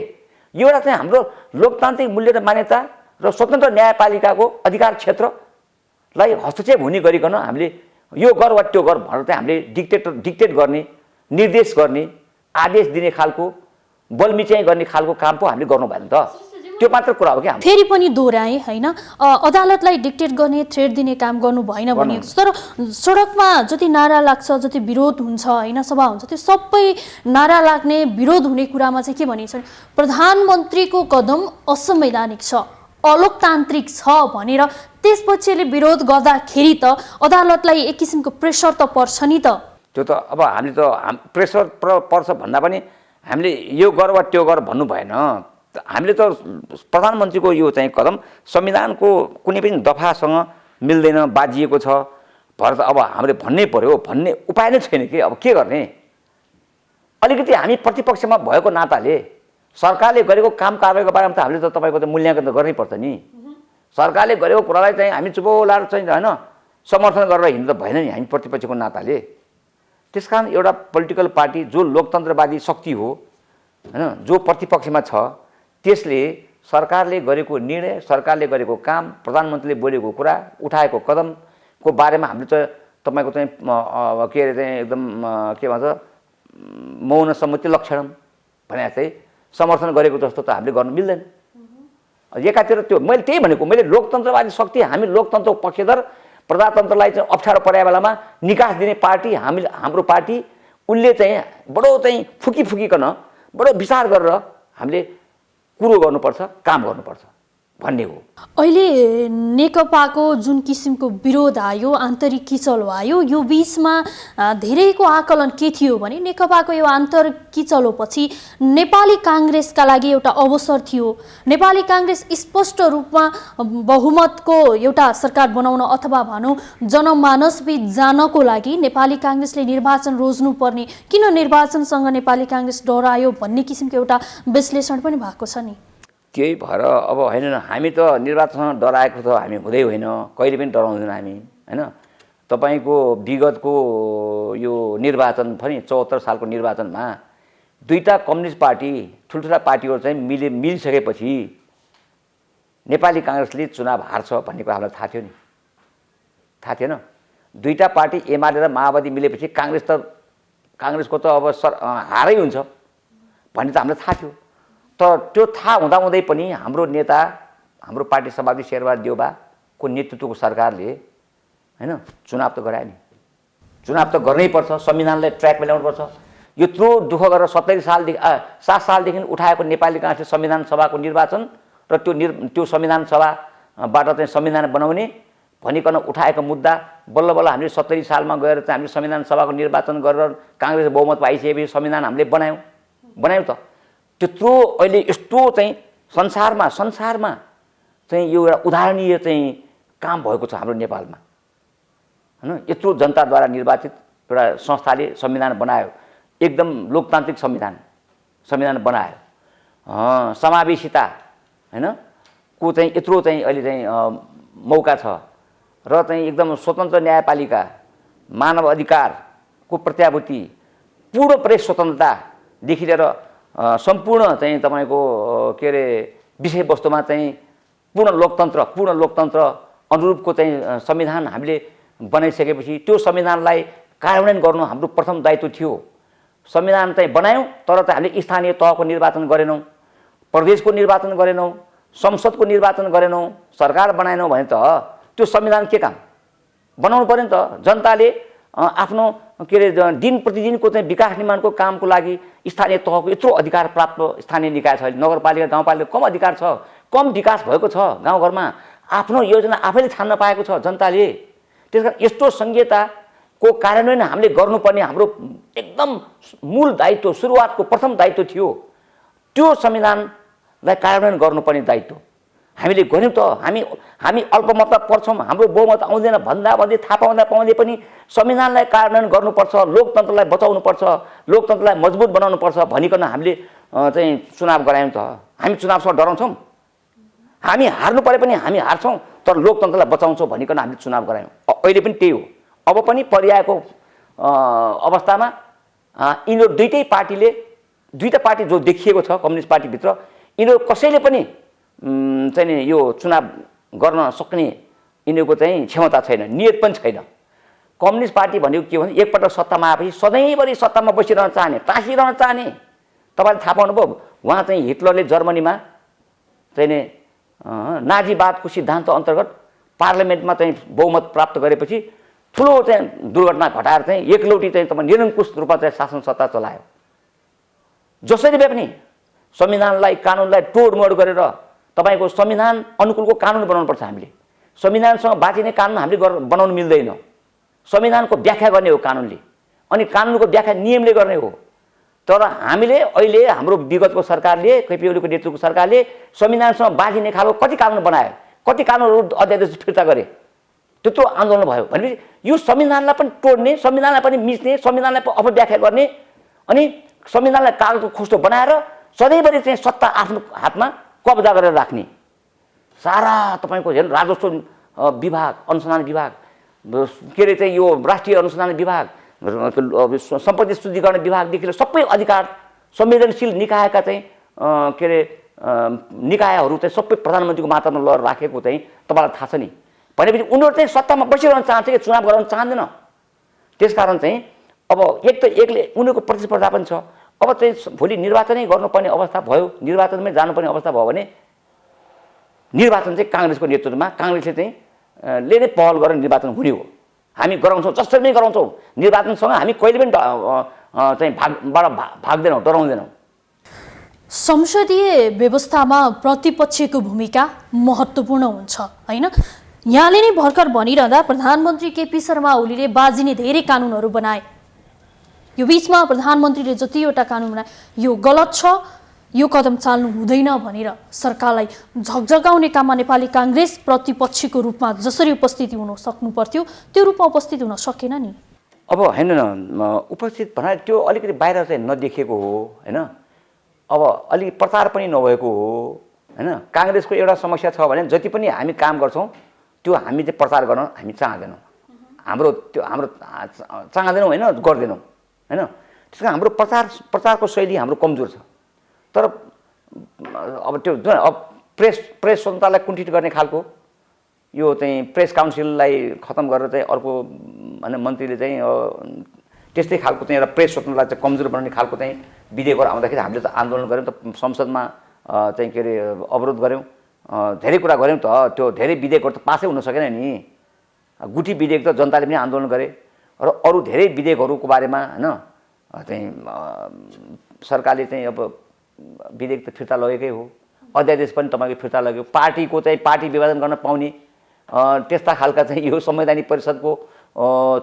यो एउटा चाहिँ हाम्रो लोकतान्त्रिक मूल्य र मान्यता र स्वतन्त्र न्यायपालिकाको अधिकार क्षेत्रलाई हस्तक्षेप हुने गरिकन हामीले यो गर वा त्यो गर भनेर चाहिँ हामीले डिक्टेट गर्ने, निर्देश गर्ने, आदेश दिने खालको बलमिच्याइ गर्ने खालको काम पो हामीले गर्नु भएन त। त्यो मात्र कुरा हो कि। फेरि पनि दोहोऱ्याएँ होइन, अदालतलाई डिक्टेट गर्ने, थ्रेट दिने काम गर्नु भएन भने, तर सडकमा जति नारा लाग्छ, जति विरोध हुन्छ होइन, सभा हुन्छ, त्यो सबै नारा लाग्ने विरोध हुने कुरामा चाहिँ के भनिन्छ भने प्रधानमन्त्रीको कदम असंवैधानिक छ, अलोकतान्त्रिक छ भनेर त्यसपछिले विरोध गर्दाखेरि त अदालतलाई एक किसिमको प्रेसर त पर्छ नि त। त्यो त अब हामीले त प्रेसर पर्छ भन्दा पनि हामीले यो गर वा त्यो गर भन्नु भएन। हामीले त प्रधानमन्त्रीको यो चाहिँ कदम संविधानको कुनै पनि दफासँग मिल्दैन, बाजिएको छ भएर त अब हामीले भन्नै पर्यो, भन्ने उपाय नै छैन कि। अब के गर्ने, अलिकति हामी प्रतिपक्षमा भएको नाताले सरकारले गरेको काम कारबाहीको बारेमा त हामीले त तपाईँको त मूल्याङ्कन त गर्नै पर्छ नि। सरकारले गरेको कुरालाई चाहिँ हामी चुपो लाएर चाहिँ होइन समर्थन गरेर हिँड्नु त भएन नि हामी प्रतिपक्षको नाताले। त्यसकारण एउटा पोलिटिकल पार्टी जो लोकतन्त्रवादी शक्ति हो हैन, जो प्रतिपक्षमा छ, त्यसले सरकारले गरेको निर्णय, सरकारले गरेको काम, प्रधानमन्त्रीले बोलेको कुरा, उठाएको कदमको बारेमा हामीले त तपाईँको चाहिँ के अरे चाहिँ एकदम के भन्छ मौन सम्मति लक्षणम भने चाहिँ समर्थन गरेको जस्तो त हामीले गर्न मिल्दैन। एकातिर त्यो मैले त्यही भनेको, मैले लोकतन्त्रवादी शक्ति, हामी लोकतन्त्रको पक्षधर, प्रजातन्त्रलाई चाहिँ अप्ठ्यारो परेको बेलामा निकास दिने पार्टी हाम्रो पार्टी, उसले चाहिँ बडो चाहिँ फुकिकन बडो विचार गरेर हामीले कुरो गर्नुपर्छ, काम गर्नुपर्छ। भन्ने हो। अहिले नेकपाको जुन किसिमको विरोध आयो, आन्तरिक किचलो आयो, यो बीचमा धेरैको आकलन के थियो भने नेकपाको यो आन्तरिक किचलोपछि नेपाली काङ्ग्रेसका लागि एउटा अवसर थियो। नेपाली काङ्ग्रेस स्पष्ट रूपमा बहुमतको एउटा सरकार बनाउन अथवा भनौँ जनमानसबीच जानको लागि नेपाली काङ्ग्रेसले निर्वाचन रोज्नुपर्ने, किन निर्वाचनसँग नेपाली काङ्ग्रेस डरायो भन्ने किसिमको एउटा विश्लेषण पनि भएको छ नि। त्यही भएर अब होइन, हामी त निर्वाचनसँग डराएको त हामी हुँदै होइन, कहिले पनि डराउँदैनौँ हामी होइन। तपाईँको विगतको यो निर्वाचन पनि 74 सालको निर्वाचनमा दुईटा कम्युनिस्ट पार्टी ठुल्ठुला पार्टीहरू चाहिँ मिलिसकेपछि नेपाली काङ्ग्रेसले चुनाव हार्छ भन्ने कुरा हामीलाई थाहा थियो नि, थाहा थिएन। दुईटा पार्टी एमाले र माओवादी मिलेपछि काङ्ग्रेसको त अब हारै हुन्छ भन्ने त हामीलाई थाहा थियो। तर त्यो थाहा हुँदाहुँदै पनि हाम्रो नेता, हाम्रो पार्टी सभापति शेरबहादुर देउबाको नेतृत्वको सरकारले होइन चुनाव त गरायो नि। चुनाव त गर्नैपर्छ, संविधानलाई ट्र्याकमा ल्याउनुपर्छ। यत्रो दुःख गरेर 7 सालदेखि उठाएको नेपाली काङ्ग्रेसले संविधान सभाको निर्वाचन र त्यो संविधान सभाबाट चाहिँ संविधान बनाउने भनिकन उठाएको मुद्दा बल्ल बल्ल हामीले 70 सालमा गएर चाहिँ हामीले संविधान सभाको निर्वाचन गरेर काङ्ग्रेस बहुमत पाइसकेपछि संविधान हामीले बनायौँ त। त्यत्रो अहिले यस्तो चाहिँ संसारमा चाहिँ यो एउटा उदाहरणीय चाहिँ काम भएको छ हाम्रो नेपालमा होइन। यत्रो जनताद्वारा निर्वाचित एउटा संस्थाले संविधान बनायो, एकदम लोकतान्त्रिक संविधान बनायो, समावेशिता होइन को चाहिँ यत्रो चाहिँ अहिले चाहिँ मौका छ र चाहिँ एकदम स्वतन्त्र न्यायपालिका, मानव अधिकारको प्रत्याभूति, पूर्ण प्रेस स्वतन्त्रतादेखि लिएर सम्पूर्ण चाहिँ तपाईँको के अरे विषयवस्तुमा चाहिँ पूर्ण लोकतन्त्र अनुरूपको चाहिँ संविधान हामीले बनाइसकेपछि त्यो संविधानलाई कार्यान्वयन गर्नु हाम्रो प्रथम दायित्व थियो। संविधान चाहिँ बनायौँ तर चाहिँ हामीले स्थानीय तहको निर्वाचन गरेनौँ, प्रदेशको निर्वाचन गरेनौँ, संसदको निर्वाचन गरेनौँ, सरकार बनाएनौँ भने त त्यो संविधान के काम बनाउनु पर्यो नि त। जनताले आफ्नो के अरे दिन प्रतिदिनको चाहिँ विकास निर्माणको कामको लागि स्थानीय तहको यत्रो अधिकार प्राप्त स्थानीय निकाय छ, नगरपालिका गाउँपालिका कम अधिकार छ, कम विकास भएको छ गाउँघरमा, आफ्नो योजना आफैले छान्न पाएको छ जनताले। त्यसकारण यस्तो संहिताको कार्यान्वयन हामीले गर्नुपर्ने हाम्रो एकदम मूल दायित्व, सुरुवातको प्रथम दायित्व थियो। त्यो संविधानलाई कार्यान्वयन गर्नुपर्ने दायित्व हामीले गऱ्यौँ त। हामी अल्पमतमा पर्छौँ, हाम्रो बहुमत आउँदैन भन्दै थाहा पाउँदै पनि संविधानलाई कार्यान्वयन गर्नुपर्छ, लोकतन्त्रलाई बचाउनुपर्छ, लोकतन्त्रलाई मजबुत बनाउनुपर्छ भनिकन हामीले चाहिँ चुनाव गरायौँ त। हामी चुनावसँग डराउँछौँ? हामी हार्नु परे पनि हामी हार्छौँ तर लोकतन्त्रलाई बचाउँछौँ भनिकन हामीले चुनाव गरायौँ। अहिले पनि त्यही हो। अब पनि परिआएको अवस्थामा यिनीहरू दुईटा पार्टी जो देखिएको छ कम्युनिस्ट पार्टीभित्र, यिनीहरू कसैले पनि चाहिँ नि यो चुनाव गर्न सक्ने यिनीहरूको चाहिँ क्षमता छैन, नियत पनि छैन। कम्युनिस्ट पार्टी भनेको के भने एकपटक सत्तामा आएपछि सधैँभरि सत्तामा बसिरहन चाहने, टाँसिरहन चाहने। तपाईँले थाहा पाउनुभयो, उहाँ चाहिँ हिटलरले जर्मनीमा चाहिँ नि नाजीवादको सिद्धान्त अन्तर्गत पार्लियामेन्टमा चाहिँ बहुमत प्राप्त गरेपछि ठुलो चाहिँ दुर्घटना घटाएर चाहिँ एकलौटी चाहिँ तपाईँ निरङ्कुश रूपमा चाहिँ शासन सत्ता चलायो। जसरी भए पनि संविधानलाई, कानुनलाई तोडमोड गरेर तपाईँको संविधान अनुकूलको कानुन बनाउनुपर्छ। हामीले संविधानसँग बाँचिने कानुन हामीले बनाउनु मिल्दैन। संविधानको व्याख्या गर्ने हो कानुनले, अनि कानुनको व्याख्या नियमले गर्ने हो। तर हामीले अहिले हाम्रो विगतको सरकारले, केपी ओलीको नेतृत्वको सरकारले संविधानसँग बाँचिने खालको कति कानुन बनायो, कति कानुनहरू अध्यादेश फिर्ता गरे, त्यत्रो आन्दोलन भयो। भनेपछि यो संविधानलाई पनि तोड्ने, संविधानलाई पनि मिच्ने, संविधानलाई अपव्याख्या गर्ने अनि संविधानलाई कागजको खोस्टो बनाएर सधैँभरि चाहिँ सत्ता आफ्नो हातमा कब्जा गरेर राख्ने सारा तपाईँको हेर्नु राजस्व विभाग, अनुसन्धान विभाग, के अरे चाहिँ यो राष्ट्रिय अनुसन्धान विभाग, सम्पत्ति शुद्धिकरण विभागदेखि लिएर सबै अधिकार संवेदनशील निकायका चाहिँ के अरे निकायहरू चाहिँ सबै प्रधानमन्त्रीको मात्रामा लगेर राखेको चाहिँ तपाईँलाई थाहा छ नि। भनेपछि उनीहरू चाहिँ सत्तामा बसिरहन चाहन्छ कि चुनाव गराउन चाहँदैन। त्यसकारण चाहिँ अब एकले उनीहरूको प्रतिस्पर्धा पनि छ। अब चाहिँ भोलि निर्वाचनै गर्नुपर्ने अवस्था भयो, निर्वाचनमै जानुपर्ने अवस्था भयो भने निर्वाचन चाहिँ काङ्ग्रेसको नेतृत्वमा काङ्ग्रेसले चाहिँ ले नै पहल गरेर निर्वाचन हुने हो। हामी गराउँछौँ, जसरी नै गराउँछौँ। निर्वाचनसँग हामी कहिले पनि चाहिँ भाग्दैनौँ, डराउँदैनौँ। संसदीय व्यवस्थामा प्रतिपक्षको भूमिका महत्त्वपूर्ण हुन्छ हैन। यहाँले नै भर्खर भनिरहँदा प्रधानमन्त्री केपी शर्मा ओलीले बाजिने धेरै कानुनहरू बनाए। यो बीचमा प्रधानमन्त्रीले जतिवटा कानुन बनाए यो गलत छ, यो कदम चाल्नु हुँदैन भनेर सरकारलाई झकझगाउने काममा नेपाली काङ्ग्रेस प्रतिपक्षको रूपमा जसरी उपस्थिति हुन सक्नु पर्थ्यो त्यो रूपमा उपस्थित हुन सकेन नि। अब हैन उपस्थित भन्दा त्यो अलिकति बाहिर चाहिँ नदेखिएको हो हैन। अब अलि प्रचार पनि नभएको हो हैन। काङ्ग्रेसको एउटा समस्या छ भने जति पनि हामी काम गर्छौँ त्यो हामी चाहिँ प्रचार गर्न हामी चाहँदैनौँ। हाम्रो चाहँदैनौँ हैन, गर्दैनौँ हैन। त्यसकारण हाम्रो प्रचारको शैली हाम्रो कमजोर छ। तर अब त्यो जुन अब प्रेस स्वतन्त्रतालाई कुण्ठित गर्ने खालको यो चाहिँ प्रेस काउन्सिललाई खत्म गरेर चाहिँ अर्को हैन मन्त्रीले चाहिँ त्यस्तै खालको चाहिँ एउटा प्रेस स्वतन्त्रतालाई चाहिँ कमजोर बनाउने खालको चाहिँ विधेयकहरू आउँदाखेरि हामीले त आन्दोलन गऱ्यौँ त, संसदमा चाहिँ के अरे अवरोध गऱ्यौँ, धेरै कुरा गऱ्यौँ त। त्यो धेरै विधेयकहरू त पासै हुन सकेन नि। गुठी विधेयक त जनताले पनि आन्दोलन गरे र अरू धेरै विधेयकहरूको बारेमा हैन चाहिँ सरकारले चाहिँ अब विधेयक त फिर्ता लगेकै हो। अध्यादेश पनि तपाईँको फिर्ता लग्यो। पार्टीको चाहिँ पार्टी विभाजन गर्न पाउने त्यस्ता खालका चाहिँ यो संवैधानिक परिषदको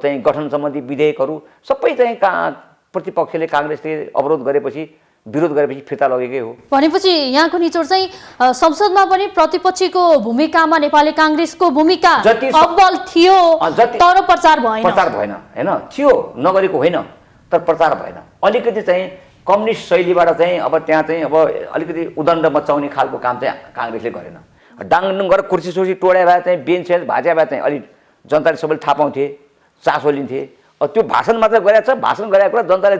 चाहिँ गठन सम्बन्धी विधेयकहरू सबै चाहिँ प्रतिपक्षले काङ्ग्रेसले अवरोध गरेपछि विरोध गरेपछि फिर्ता लगेकै हो। भनेपछि यहाँको निचोड चाहिँ संसदमा पनि प्रतिपक्षको भूमिकामा नेपाली काङ्ग्रेसको भूमिका अब्बल थियो तर प्रचार भएन हैन। थियो, नगरेको होइन, तर प्रचार भएन। अलिकति चाहिँ कम्युनिस्ट शैलीबाट चाहिँ अब त्यहाँ चाहिँ अब अलिकति उदण्ड मचाउने खालको काम चाहिँ काङ्ग्रेसले गरेन। डाङडुङ गरेर कुर्सी सुर्सी टोड्या भए चाहिँ बेन्च भाज्या भए चाहिँ अलिक जनताले सबैले थाहा पाउँथे, चासो लिन्थे। अब त्यो भाषण मात्र गरेको छ, भाषण गरेको कुरा जनताले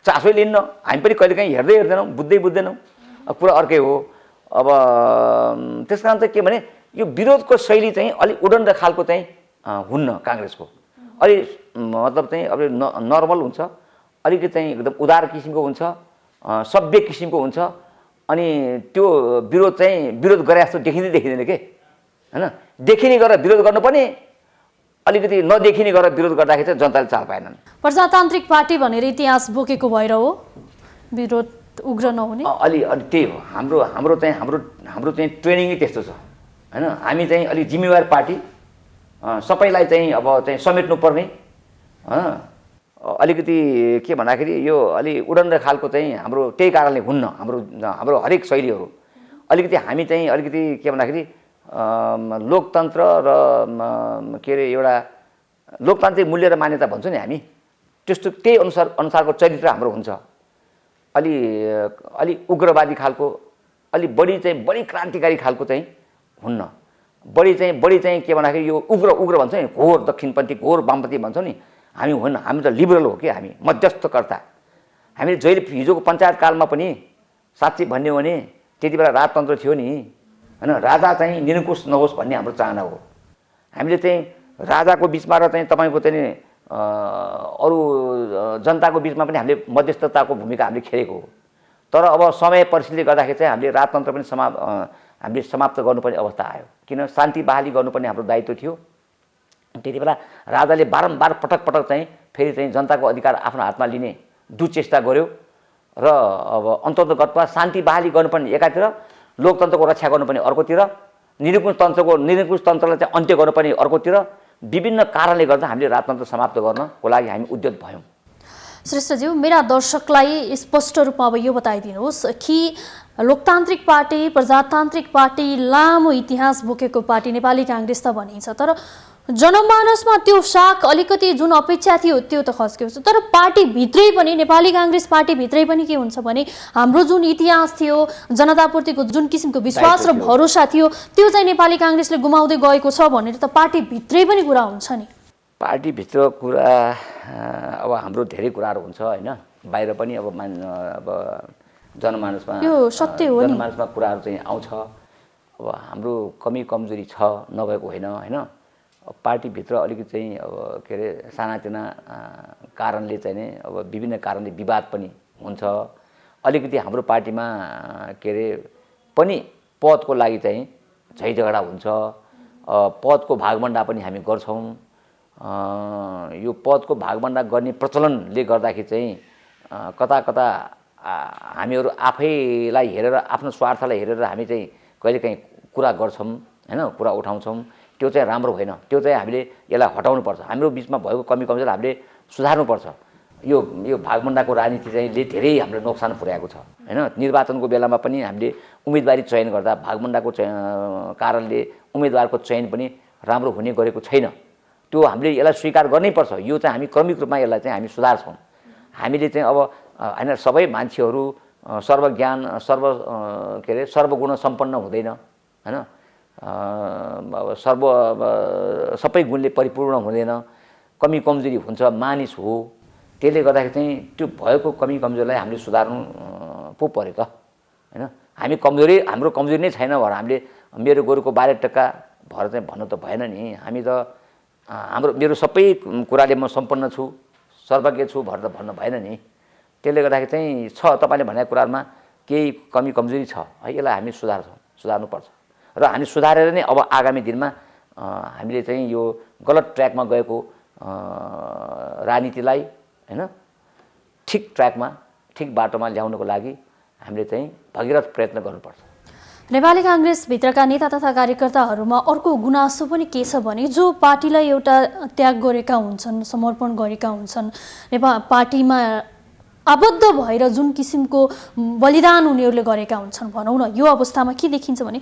चासै लिन्न। हामी पनि कहिलेकाहीँ हेर्दैनौँ, बुझ्दैनौँ। अब कुरा अर्कै हो। अब त्यस कारण चाहिँ के भने यो विरोधको शैली चाहिँ अलिक उदण्ड खालको चाहिँ हुन्न काङ्ग्रेसको। अलि मतलब चाहिँ अब नर्मल हुन्छ, अलिकति चाहिँ एकदम उदार किसिमको हुन्छ, सभ्य किसिमको हुन्छ। अनि त्यो विरोध चाहिँ विरोध गरे जस्तो देखिँदैन के हैन। देखिने गरेर विरोध गर्नुपर्ने, अलिकति नदेखिने गरेर विरोध गर्दाखेरि चाहिँ जनताले चाल पाएनन्। प्रजातान्त्रिक पार्टी भनेर इतिहास बोकेको भएर हो विरोध उग्र नहुने? अलि त्यही हो। हाम्रो चाहिँ ट्रेनिङै त्यस्तो छ हैन। हामी चाहिँ अलिक जिम्मेवार पार्टी, सबैलाई चाहिँ अब चाहिँ समेट्नुपर्ने हैन। अलिकति के भन्दाखेरि यो अलि उडन्ड खालको चाहिँ हाम्रो त्यही कारणले हुन्न हाम्रो हरेक शैलीहरू। अलिकति हामी चाहिँ अलिकति के भन्दाखेरि लोकतन्त्र र के अरे एउटा लोकतान्त्रिक मूल्य र मान्यता भन्छौँ नि हामी, त्यस्तो त्यही अनुसारको चरित्र हाम्रो हुन्छ। अलि उग्रवादी खालको, अलि बढी क्रान्तिकारी खालको चाहिँ हुन्न। बढी चाहिँ के भन्दाखेरि यो उग्र भन्छ नि, घोर दक्षिणपन्थी घोर वामपन्थी भन्छौँ नि, हामी होइन। हामी त लिबरल हो कि, हामी मध्यस्थकर्ता। हामीले जहिले हिजोको पञ्चायत कालमा पनि साँच्चै भन्ने हो भने त्यति बेला राजतन्त्र थियो नि हैन। राजा चाहिँ निरङ्कुश नहोस् भन्ने हाम्रो चाहना हो। हामीले चाहिँ राजाको बिचमा र चाहिँ तपाईँको चाहिँ अरू जनताको बिचमा पनि हामीले मध्यस्थताको भूमिका हामीले खेलेको हो। तर अब समय परिस्थितिले गर्दाखेरि चाहिँ हामीले राजतन्त्र पनि हामीले समाप्त गर्नुपर्ने अवस्था आयो। किन शान्ति बहाली गर्नुपर्ने हाम्रो दायित्व थियो। त्यति बेला राजाले बारम्बार पटक चाहिँ फेरि चाहिँ जनताको अधिकार आफ्नो हातमा लिने दुचेष्टा गर्यो र अब अन्ततगतमा शान्ति बहाली गर्नुपर्ने एकातिर, लोकतन्त्रको रक्षा गर्नुपर्ने अर्कोतिर, निरङ्कुश तन्त्रलाई चाहिँ अन्त्य गर्नुपर्ने अर्कोतिर, विभिन्न कारणले गर्दा हामीले राजतन्त्र समाप्त गर्नको लागि हामी उद्यत भयौँ। श्रेष्ठज्यू, मेरा दर्शकलाई स्पष्ट रूपमा अब यो बताइदिनुहोस् कि लोकतान्त्रिक पार्टी, प्रजातान्त्रिक पार्टी, लामो इतिहास बोकेको पार्टी नेपाली काङ्ग्रेस त भनिन्छ, तर जनमानसमा त्यो साख अलिकति जुन अपेक्षा थियो त्यो त खस्केको छ। तर पार्टीभित्रै पनि, नेपाली काङ्ग्रेस पार्टीभित्रै पनि के हुन्छ भने हाम्रो जुन इतिहास थियो, जनताप्रतिको जुन किसिमको विश्वास र भरोसा थियो त्यो चाहिँ नेपाली काङ्ग्रेसले गुमाउँदै गएको छ भनेर त पार्टीभित्रै पनि कुरा हुन्छ नि। पार्टीभित्र कुरा अब हाम्रो धेरै कुराहरू हुन्छ हैन। बाहिर पनि अब जनमानसमा यो सत्य हो नि, जनमानसमा कुराहरू चाहिँ आउँछ। अब हाम्रो कमी कमजोरी छ, नभएको होइन हैन। पार्टीभित्र अलिकति चाहिँ अब के अरे सानातिना कारणले चाहिँ नै अब विभिन्न कारणले विवाद पनि हुन्छ। अलिकति हाम्रो पार्टीमा के अरे पनि पदको लागि चाहिँ झैझगडा हुन्छ। पदको भागभण्डा पनि हामी गर्छौँ। यो पदको भागभण्डा गर्ने प्रचलनले गर्दाखेरि चाहिँ कता हामीहरू आफैलाई हेरेर आफ्नो स्वार्थलाई हेरेर हामी चाहिँ कहिलेकाहीँ कुरा गर्छौँ हैन, कुरा उठाउँछौँ, त्यो चाहिँ राम्रो होइन। त्यो चाहिँ हामीले यसलाई हटाउनुपर्छ। हाम्रो बिचमा भएको कमी कमजोरी हामीले सुधार्नुपर्छ। यो भागभण्डाको राजनीति चाहिँ धेरै हाम्रो नोक्सान पुर्याएको छ हैन। निर्वाचनको बेलामा पनि हामीले उम्मेदवारी चयन गर्दा भागभण्डाको कारणले उम्मेदवारको चयन पनि राम्रो हुने गरेको छैन। त्यो हामीले यसलाई स्वीकार गर्नैपर्छ। यो चाहिँ हामी क्रमिक रूपमा यसलाई चाहिँ हामी सुधार्छौँ। हामीले चाहिँ अब हैन सबै मान्छेहरू सर्वज्ञान सर्वगुण सम्पन्न हुँदैन हैन। सबै गुणले परिपूर्ण हुँदैन, कमी कमजोरी हुन्छ, मानिस हो। त्यसले गर्दाखेरि चाहिँ त्यो भएको कमी कमजोरीलाई हामीले सुधार्नु पो पर्यो त हैन। हाम्रो कमजोरी नै छैन भनेर हामीले मेरो गोरुको 12 टक्का भएर चाहिँ भन्नु त भएन नि। हामी त मेरो सबै कुराले म सम्पन्न छु, सर्वज्ञ छु भनेर त भन्नु भएन नि। त्यसले गर्दाखेरि चाहिँ छ तपाईले भनेको कुरामा केही कमी कमजोरी छ है, यसलाई हामी सुधार्नुपर्छ र हामी सुधारेर नै अब आगामी दिनमा हामीले चाहिँ यो गलत ट्र्याकमा गएको राजनीतिलाई हैन ठिक ट्र्याकमा ठिक बाटोमा ल्याउनको लागि हामीले चाहिँ भगीरथ प्रयत्न गर्नुपर्छ। नेपाली कांग्रेसभित्रका नेता तथा कार्यकर्ताहरूमा अर्को गुनासो पनि के छ भने जो पार्टीलाई एउटा त्याग गरेका हुन्छन्, समर्पण गरेका हुन्छन्, पार्टीमा आबद्ध भएर जुन किसिमको बलिदान उनीहरूले गरेका हुन्छन् भनौँ न, यो अवस्थामा के देखिन्छ भने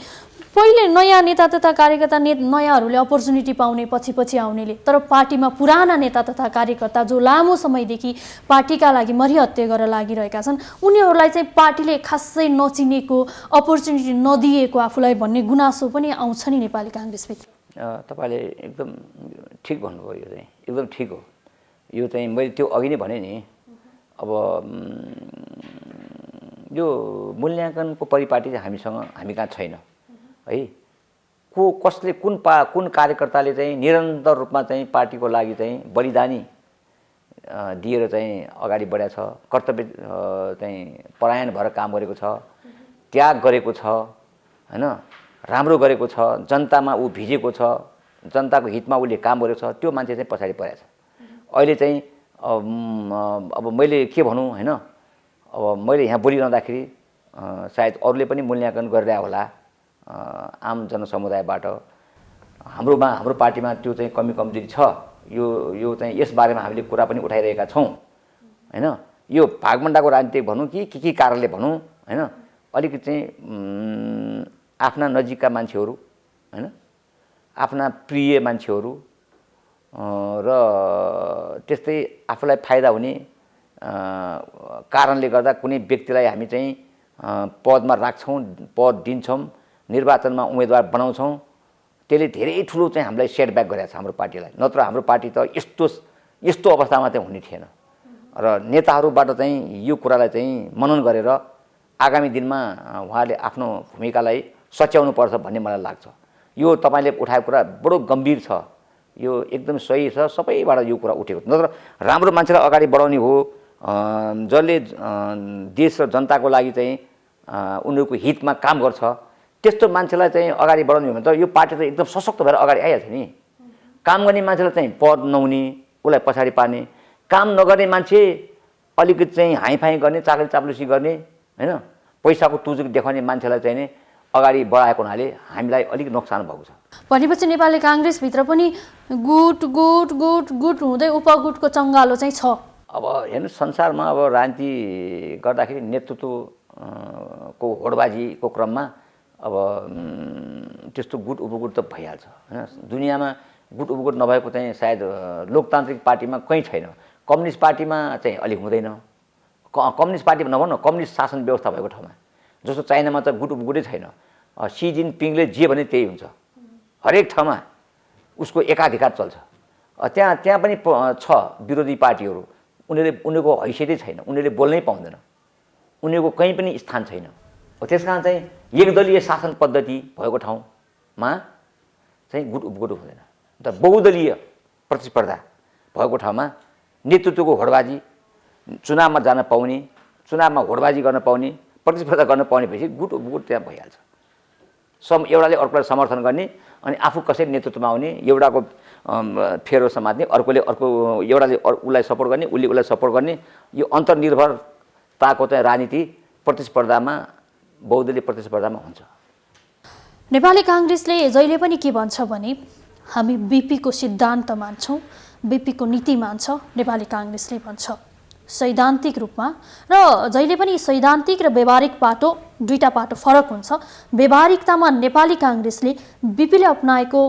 पहिले नयाँ नेता तथा कार्यकर्ता नयाँहरूले अपर्च्युनिटी पाउने पछि आउनेले, तर पार्टीमा पुराना नेता तथा कार्यकर्ता जो लामो समयदेखि पार्टीका लागि मरिहत्ते गरेर लागिरहेका छन् उनीहरूलाई चाहिँ पार्टीले खासै नचिनेको, अपर्च्युनिटी नदिएको आफूलाई भन्ने गुनासो पनि आउँछ नि नेपाली कांग्रेसभित्र। तपाईले एकदम ठिक भन्नुभयो। यो चाहिँ एकदम ठिक हो। यो चाहिँ मैले त्यो अघि नै भने नि। अब यो मूल्याङ्कनको परिपाटी चाहिँ हामी कहाँ छैन है। कसले कुन कार्यकर्ताले चाहिँ निरन्तर रूपमा चाहिँ पार्टीको लागि चाहिँ बलिदानी दिएर चाहिँ अगाडि बढेको छ, कर्तव्य चाहिँ परायण भएर काम गरेको छ, त्याग गरेको छ हैन, राम्रो गरेको छ, जनतामा ऊ भिजेको छ, जनताको हितमा उसले काम गरेको छ, त्यो मान्छे चाहिँ पछाडि परेको छ। अहिले चाहिँ अब मैले के भनौँ हैन, अब मैले यहाँ बोलिरहँदाखेरि सायद अरूले पनि मूल्याङ्कन गरिरहेको होला आम जनसमुदायबाट हाम्रो पार्टीमा त्यो चाहिँ कमी कमजोरी छ। यो चाहिँ यस बारेमा हामीले कुरा पनि उठाइरहेका छौँ हैन। यो भागभण्डाको राजनीति भनौँ कि कारणले भनौँ हैन, अलिकति चाहिँ आफ्ना नजिकका मान्छेहरू हैन, आफ्ना प्रिय मान्छेहरू र त्यस्तै आफूलाई फाइदा हुने कारणले गर्दा कुनै व्यक्तिलाई हामी चाहिँ पदमा राख्छौँ, पद दिन्छौँ, निर्वाचनमा उम्मेदवार बनाउँछौँ। त्यसले धेरै ठुलो चाहिँ हामीलाई सेटब्याक गरेको छ हाम्रो पार्टीलाई। नत्र हाम्रो पार्टी त यस्तो अवस्थामा चाहिँ हुने थिएन। र नेताहरूबाट चाहिँ यो कुरालाई चाहिँ मनन गरेर आगामी दिनमा उहाँले आफ्नो भूमिकालाई सच्याउनुपर्छ भन्ने मलाई लाग्छ। यो तपाईले उठाएको कुरा बडो गम्भीर छ, यो एकदम सही छ, सबैबाट यो कुरा उठेको। नत्र राम्रो मान्छेलाई अगाडि बढाउने हो, जसले देश र जनताको लागि चाहिँ उनीहरूको हितमा काम गर्छ, त्यस्तो मान्छेलाई चाहिँ अगाडि बढाउने हो भने त यो पार्टी त एकदम सशक्त भएर अगाडि आइहाल्छ नि। काम गर्ने मान्छेलाई चाहिँ पद नहुने, उसलाई पछाडि पार्ने, काम नगर्ने मान्छे अलिकति चाहिँ हाइफाइ गर्ने, चाकरी चाप्लुसी गर्ने हैन, पैसाको तुजुक देखाउने मान्छेलाई चाहिँ अगाडि बढाएको हुनाले हामीलाई अलिक नोक्सान भएको छ। भनेपछि नेपाली कांग्रेसभित्र पनि गुट हुँदै उपगुटको चङ्गालो चाहिँ छ। अब हेर्नु संसारमा अब राजनीति गर्दाखेरि नेतृत्व को होडबाजीको क्रममा अब त्यस्तो गुट उपगुट त भइहाल्छ हैन। दुनियाँमा गुट उपगुट नभएको चाहिँ सायद लोकतान्त्रिक पार्टीमा कहीँ छैन। कम्युनिस्ट पार्टीमा चाहिँ अलिक हुँदैन। कम्युनिस्ट पार्टीमा नभनौँ, कम्युनिस्ट शासन व्यवस्था भएको ठाउँमा, जस्तो चाइनामा त गुट उपगुटै छैन। सी जिनपिङले जे भने त्यही हुन्छ, हरेक ठाउँमा उसको एकाधिकार चल्छ। त्यहाँ पनि छ विरोधी पार्टीहरू, उनीहरूको हैसियतै छैन, उनीहरूले बोल्नै पाउँदैन, उनीहरूको कहीँ पनि स्थान छैन। त्यसकारण चाहिँ एकदलीय शासन पद्धति भएको ठाउँमा चाहिँ गुट उपगुट हुँदैन। त बहुदलीय प्रतिस्पर्धा भएको ठाउँमा नेतृत्वको होडबाजी, चुनावमा जान पाउने, चुनावमा होडबाजी गर्न पाउने, प्रतिस्पर्धा गर्न पाउने भएपछि गुट उपगुट त्यहाँ भइहाल्छ। एउटाले अर्कोलाई समर्थन गर्ने अनि आफू कसरी नेतृत्वमा आउने, एउटाको फेरो समात्ने, अर्कोले अर्को, एउटाले उसलाई सपोर्ट गर्ने, उसले उसलाई सपोर्ट गर्ने, यो अन्तर्निर्भर ताको चाहिँ राजनीति प्रतिस्पर्धामा बहुदलीय प्रतिस्पर्धामा हुन्छ। नेपाली काङ्ग्रेसले जहिले पनि के भन्छ भने हामी बीपीको सिद्धान्त मान्छौँ, बीपीको नीति मान्छ नेपाली काङ्ग्रेसले भन्छ सैद्धान्तिक रूपमा। र जहिले पनि सैद्धान्तिक र व्यावहारिक पाटो दुईटा पाटो फरक हुन्छ। व्यावहारिकतामा नेपाली काङ्ग्रेसले बीपीले अपनाएको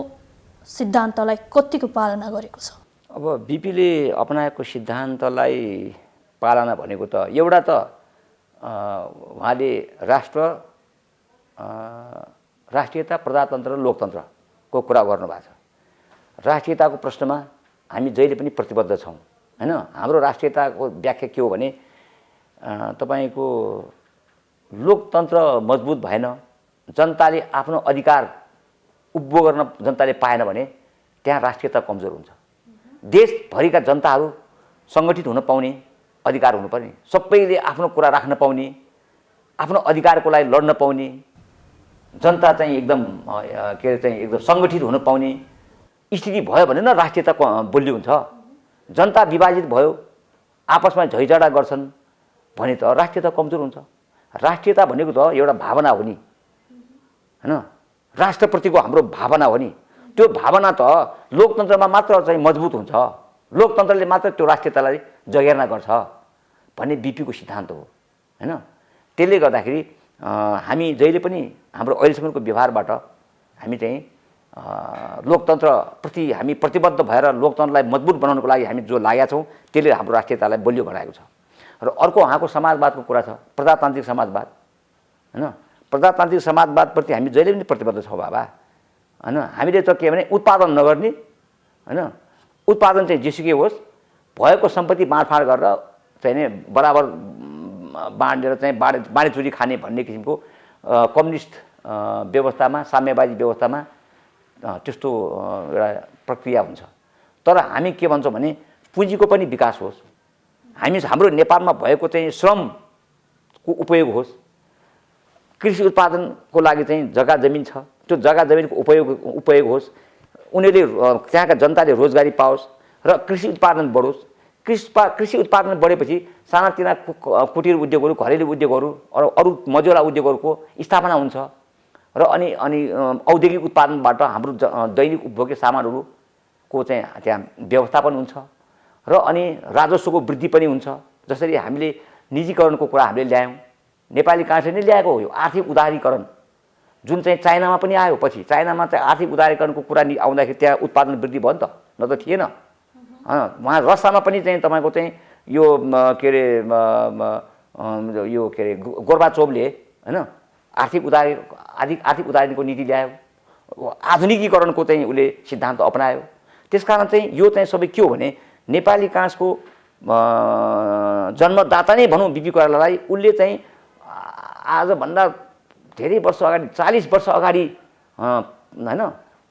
सिद्धान्तलाई कतिको पालना गरेको छ? अब बीपीले अपनाएको सिद्धान्तलाई पालना भनेको त एउटा त उहाँले राष्ट्रियता, प्रजातन्त्र र लोकतन्त्रको कुरा गर्नुभएको छ। राष्ट्रियताको प्रश्नमा हामी जहिले पनि प्रतिबद्ध छौँ हैन। हाम्रो राष्ट्रियताको व्याख्या के हो भने तपाईको लोकतन्त्र मजबुत भएन, जनताले आफ्नो अधिकार उपभोग गर्न जनताले पाएन भने त्यहाँ राष्ट्रियता कमजोर हुन्छ। देशभरिका जनताहरू सङ्गठित हुन पाउने अधिकार हुनुपर्ने, सबैले आफ्नो कुरा राख्न पाउने, आफ्नो अधिकारको लागि लड्न पाउने, जनता चाहिँ एकदम के अरे चाहिँ एकदम सङ्गठित हुन पाउने स्थिति भयो भने न राष्ट्रियता बलियो हुन्छ। जनता विभाजित भयो, आपसमा झैझगडा गर्छन् भने त राष्ट्रियता कमजोर हुन्छ। राष्ट्रियता भनेको त एउटा भावना हो नि हैन, राष्ट्रप्रतिको हाम्रो भावना हो नि। त्यो भावना त लोकतन्त्रमा मात्र चाहिँ मजबुत हुन्छ, लोकतन्त्रले मात्र त्यो राष्ट्रियतालाई जगेर्ना गर्छ भन्ने बीपीको सिद्धान्त हो हैन। त्यसले गर्दाखेरि हामी जहिले पनि हाम्रो अहिलेसम्मको व्यवहारबाट हामी चाहिँ लोकतन्त्रप्रति हामी प्रतिबद्ध भएर लोकतन्त्रलाई मजबुत बनाउनको लागि हामी जो लागेका छौँ त्यसले हाम्रो राष्ट्रियतालाई बलियो बनाएको छ। र अर्को उहाँको समाजवादको कुरा छ, प्रजातान्त्रिक समाजवाद हैन। प्रजातान्त्रिक समाजवादप्रति हामी जहिले पनि प्रतिबद्ध छौँ बाबा हैन। हामीले त के भने उत्पादन नगर्ने हैन, उत्पादन चाहिँ जेसुकै होस्, भएको सम्पत्ति बाँडफाँड गरेर चाहिँ नि बराबर बाँडेर चाहिँ बाँडीचुरी खाने भन्ने किसिमको कम्युनिस्ट व्यवस्थामा, साम्यवादी व्यवस्थामा त्यस्तो एउटा प्रक्रिया हुन्छ। तर हामी के भन्छौँ भने पुँजीको पनि विकास होस्, हाम्रो नेपालमा भएको चाहिँ श्रमको उपयोग होस्, कृषि उत्पादनको लागि चाहिँ जग्गा जमिन छ, त्यो जग्गा जमिनको उपयोग होस्, उनीहरूले त्यहाँका जनताले रोजगारी पाओस् र कृषि उत्पादन बढोस्। कृषि उत्पादन बढेपछि सानातिना कुटीर उद्योगहरू, घरेलु उद्योगहरू, अरू मझौला उद्योगहरूको स्थापना हुन्छ र अनि औद्योगिक उत्पादनबाट हाम्रो दैनिक उपभोग्य सामानहरूको चाहिँ त्यहाँ व्यवस्थापन हुन्छ र अनि राजस्वको वृद्धि पनि हुन्छ। जसरी हामीले निजीकरणको कुरा हामीले ल्यायौँ, नेपाली काङ्ग्रेसले नै ल्याएको हो यो आर्थिक उदारीकरण, जुन चाहिँ चाइनामा पनि आयो। पछि चाइनामा चाहिँ आर्थिक उदारीकरणको कुरा आउँदाखेरि त्यहाँ उत्पादन वृद्धि भयो नि त, न त थिएन। वहाँ रसियामा पनि चाहिँ तपाईँको चाहिँ यो के अरे गोर्बाचोभले हैन आर्थिक उदारीको नीति ल्यायो, आधुनिकीकरणको चाहिँ उसले सिद्धान्त अपनायो। त्यसकारण चाहिँ यो चाहिँ सबै के हो भने नेपाली काङ्ग्रेसको जन्मदाता नै भनौँ बीपी कोइरालालाई, उसले चाहिँ आजभन्दा धेरै वर्ष अगाडि 40 वर्ष अगाडि हैन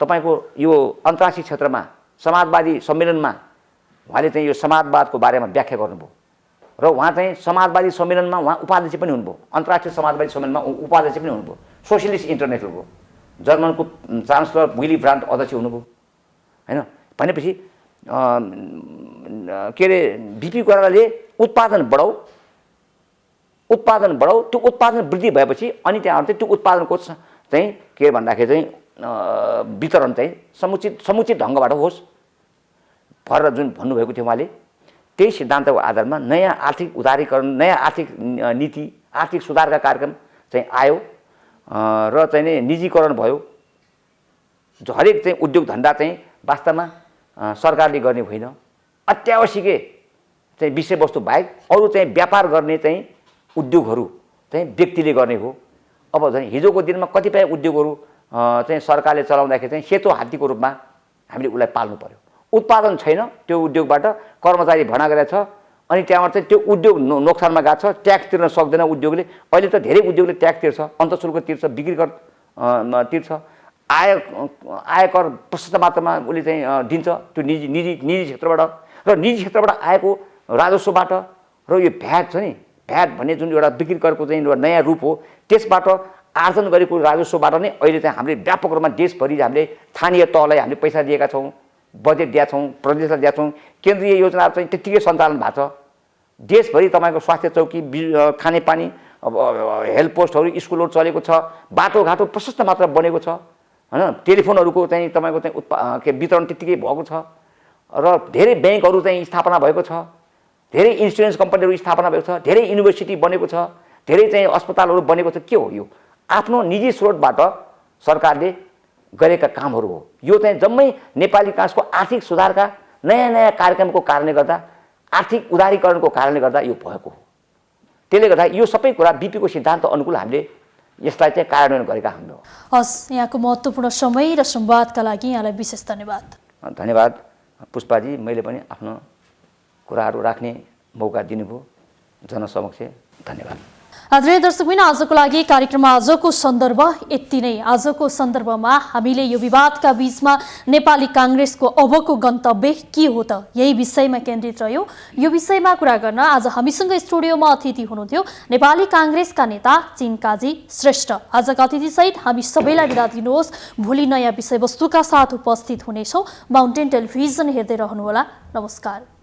तपाईँको यो अन्तर्राष्ट्रिय क्षेत्रमा समाजवादी सम्मेलनमा उहाँले चाहिँ यो समाजवादको बारेमा व्याख्या गर्नुभयो र उहाँ चाहिँ समाजवादी सम्मेलनमा उहाँ उपाध्यक्ष पनि हुनुभयो, अन्तर्राष्ट्रिय समाजवादी सम्मेलनमा उपाध्यक्ष पनि हुनुभयो, सोसियलिस्ट इन्टरनेसनलको जर्मनको चान्सलर विली ब्रान्ड अध्यक्ष हुनुभयो हैन। भनेपछि के अरे बीपी कोइरालाले उत्पादन बढाऊ, त्यो उत्पादन वृद्धि भएपछि अनि त्यहाँ त्यो उत्पादनको चाहिँ के भन्दाखेरि चाहिँ वितरण चाहिँ समुचित ढङ्गबाट होस् भनेर जुन भन्नुभएको थियो उहाँले, त्यही सिद्धान्तको आधारमा नयाँ आर्थिक उदारीकरण, नयाँ आर्थिक नीति, आर्थिक सुधारका कार्यक्रम चाहिँ आयो र चाहिँ नि निजीकरण भयो। हरेक चाहिँ उद्योग धन्दा चाहिँ वास्तवमा सरकारले गर्ने होइन, अत्यावश्यक चाहिँ विषयवस्तु बाहेक अरू चाहिँ व्यापार गर्ने चाहिँ उद्योगहरू चाहिँ व्यक्तिले गर्ने हो। अब झन् हिजोको दिनमा कतिपय उद्योगहरू चाहिँ सरकारले चलाउँदाखेरि चाहिँ सेतो हात्तीको रूपमा हामीले उसलाई पाल्नु पर्यो। उत्पादन छैन, त्यो उद्योगबाट कर्मचारी भर्ना गरेको छ, अनि त्यहाँबाट चाहिँ त्यो उद्योग नोक्सानमा गएको छ, ट्याक्स तिर्न सक्दैन उद्योगले। अहिले त धेरै उद्योगले ट्याक्स तिर्छ, अन्तःशुल्क तिर्छ, बिक्री कर तिर्छ, आयकर प्रशस्त मात्रामा उसले चाहिँ दिन्छ त्यो निजी क्षेत्रबाट र निजी क्षेत्रबाट आएको राजस्वबाट र यो भ्याट छ नि, भ्याट भन्ने जुन एउटा बिक्री करको चाहिँ एउटा नयाँ रूप हो, त्यसबाट आर्जन गरेको राजस्वबाट नै अहिले चाहिँ हामीले व्यापक रूपमा देशभरि हामीले स्थानीय तहलाई हामीले पैसा दिएका छौँ, बजेट दिएका छौँ, प्रदेशलाई दिएका छौँ, केन्द्रीय योजनाहरू चाहिँ त्यत्तिकै सञ्चालन भएको छ देशभरि तपाईँको स्वास्थ्य चौकी खानेपानी हेल्थ पोस्टहरू स्कुलहरू चलेको छ, बाटोघाटो प्रशस्त मात्रा बनेको छ होइन, टेलिफोनहरूको चाहिँ तपाईँको चाहिँ वितरण त्यत्तिकै भएको छ र धेरै ब्याङ्कहरू चाहिँ स्थापना भएको छ, धेरै इन्सुरेन्स कम्पनीहरू स्थापना भएको छ, धेरै युनिभर्सिटी बनेको छ, धेरै चाहिँ अस्पतालहरू बनेको छ। के हो यो? आफ्नो निजी स्रोतबाट सरकारले गरेका कामहरू हो। यो चाहिँ जम्मै नेपाली काङ्ग्रेसको आर्थिक सुधारका नयाँ नयाँ कार्यक्रमको कारणले गर्दा, आर्थिक उदारीकरणको कारणले गर्दा यो भएको हो। त्यसले गर्दा यो सबै कुरा बीपीको सिद्धान्त अनुकूल हामीले यसलाई चाहिँ कार्यान्वयन गरेका हाम्रो। हस्, यहाँको महत्त्वपूर्ण समय र संवादका लागि यहाँलाई विशेष धन्यवाद। धन्यवाद पुष्पाजी, मैले पनि आफ्नो कुराहरू राख्ने मौका दिनुभयो जनसमक्ष। धन्यवाद। आदरणीय दर्शकबिन, आजको लागि कार्यक्रममा आजको सन्दर्भ यति नै। आजको सन्दर्भमा हामीले यो विवादका बीचमा नेपाली काङ्ग्रेसको अबको गन्तव्य के हो त, यही विषयमा केन्द्रित रह्यो। यो विषयमा कुरा गर्न आज हामीसँग स्टुडियोमा अतिथि हुनुहुन्थ्यो नेपाली काङ्ग्रेसका नेता चिनकाजी श्रेष्ठ। आजका अतिथिसहित हामी सबैलाई बिदा दिनुहोस्। भोलि नयाँ विषयवस्तुका साथ उपस्थित हुनेछौँ। माउन्टेन टेलिभिजन हेर्दै रहनुहोला। नमस्कार।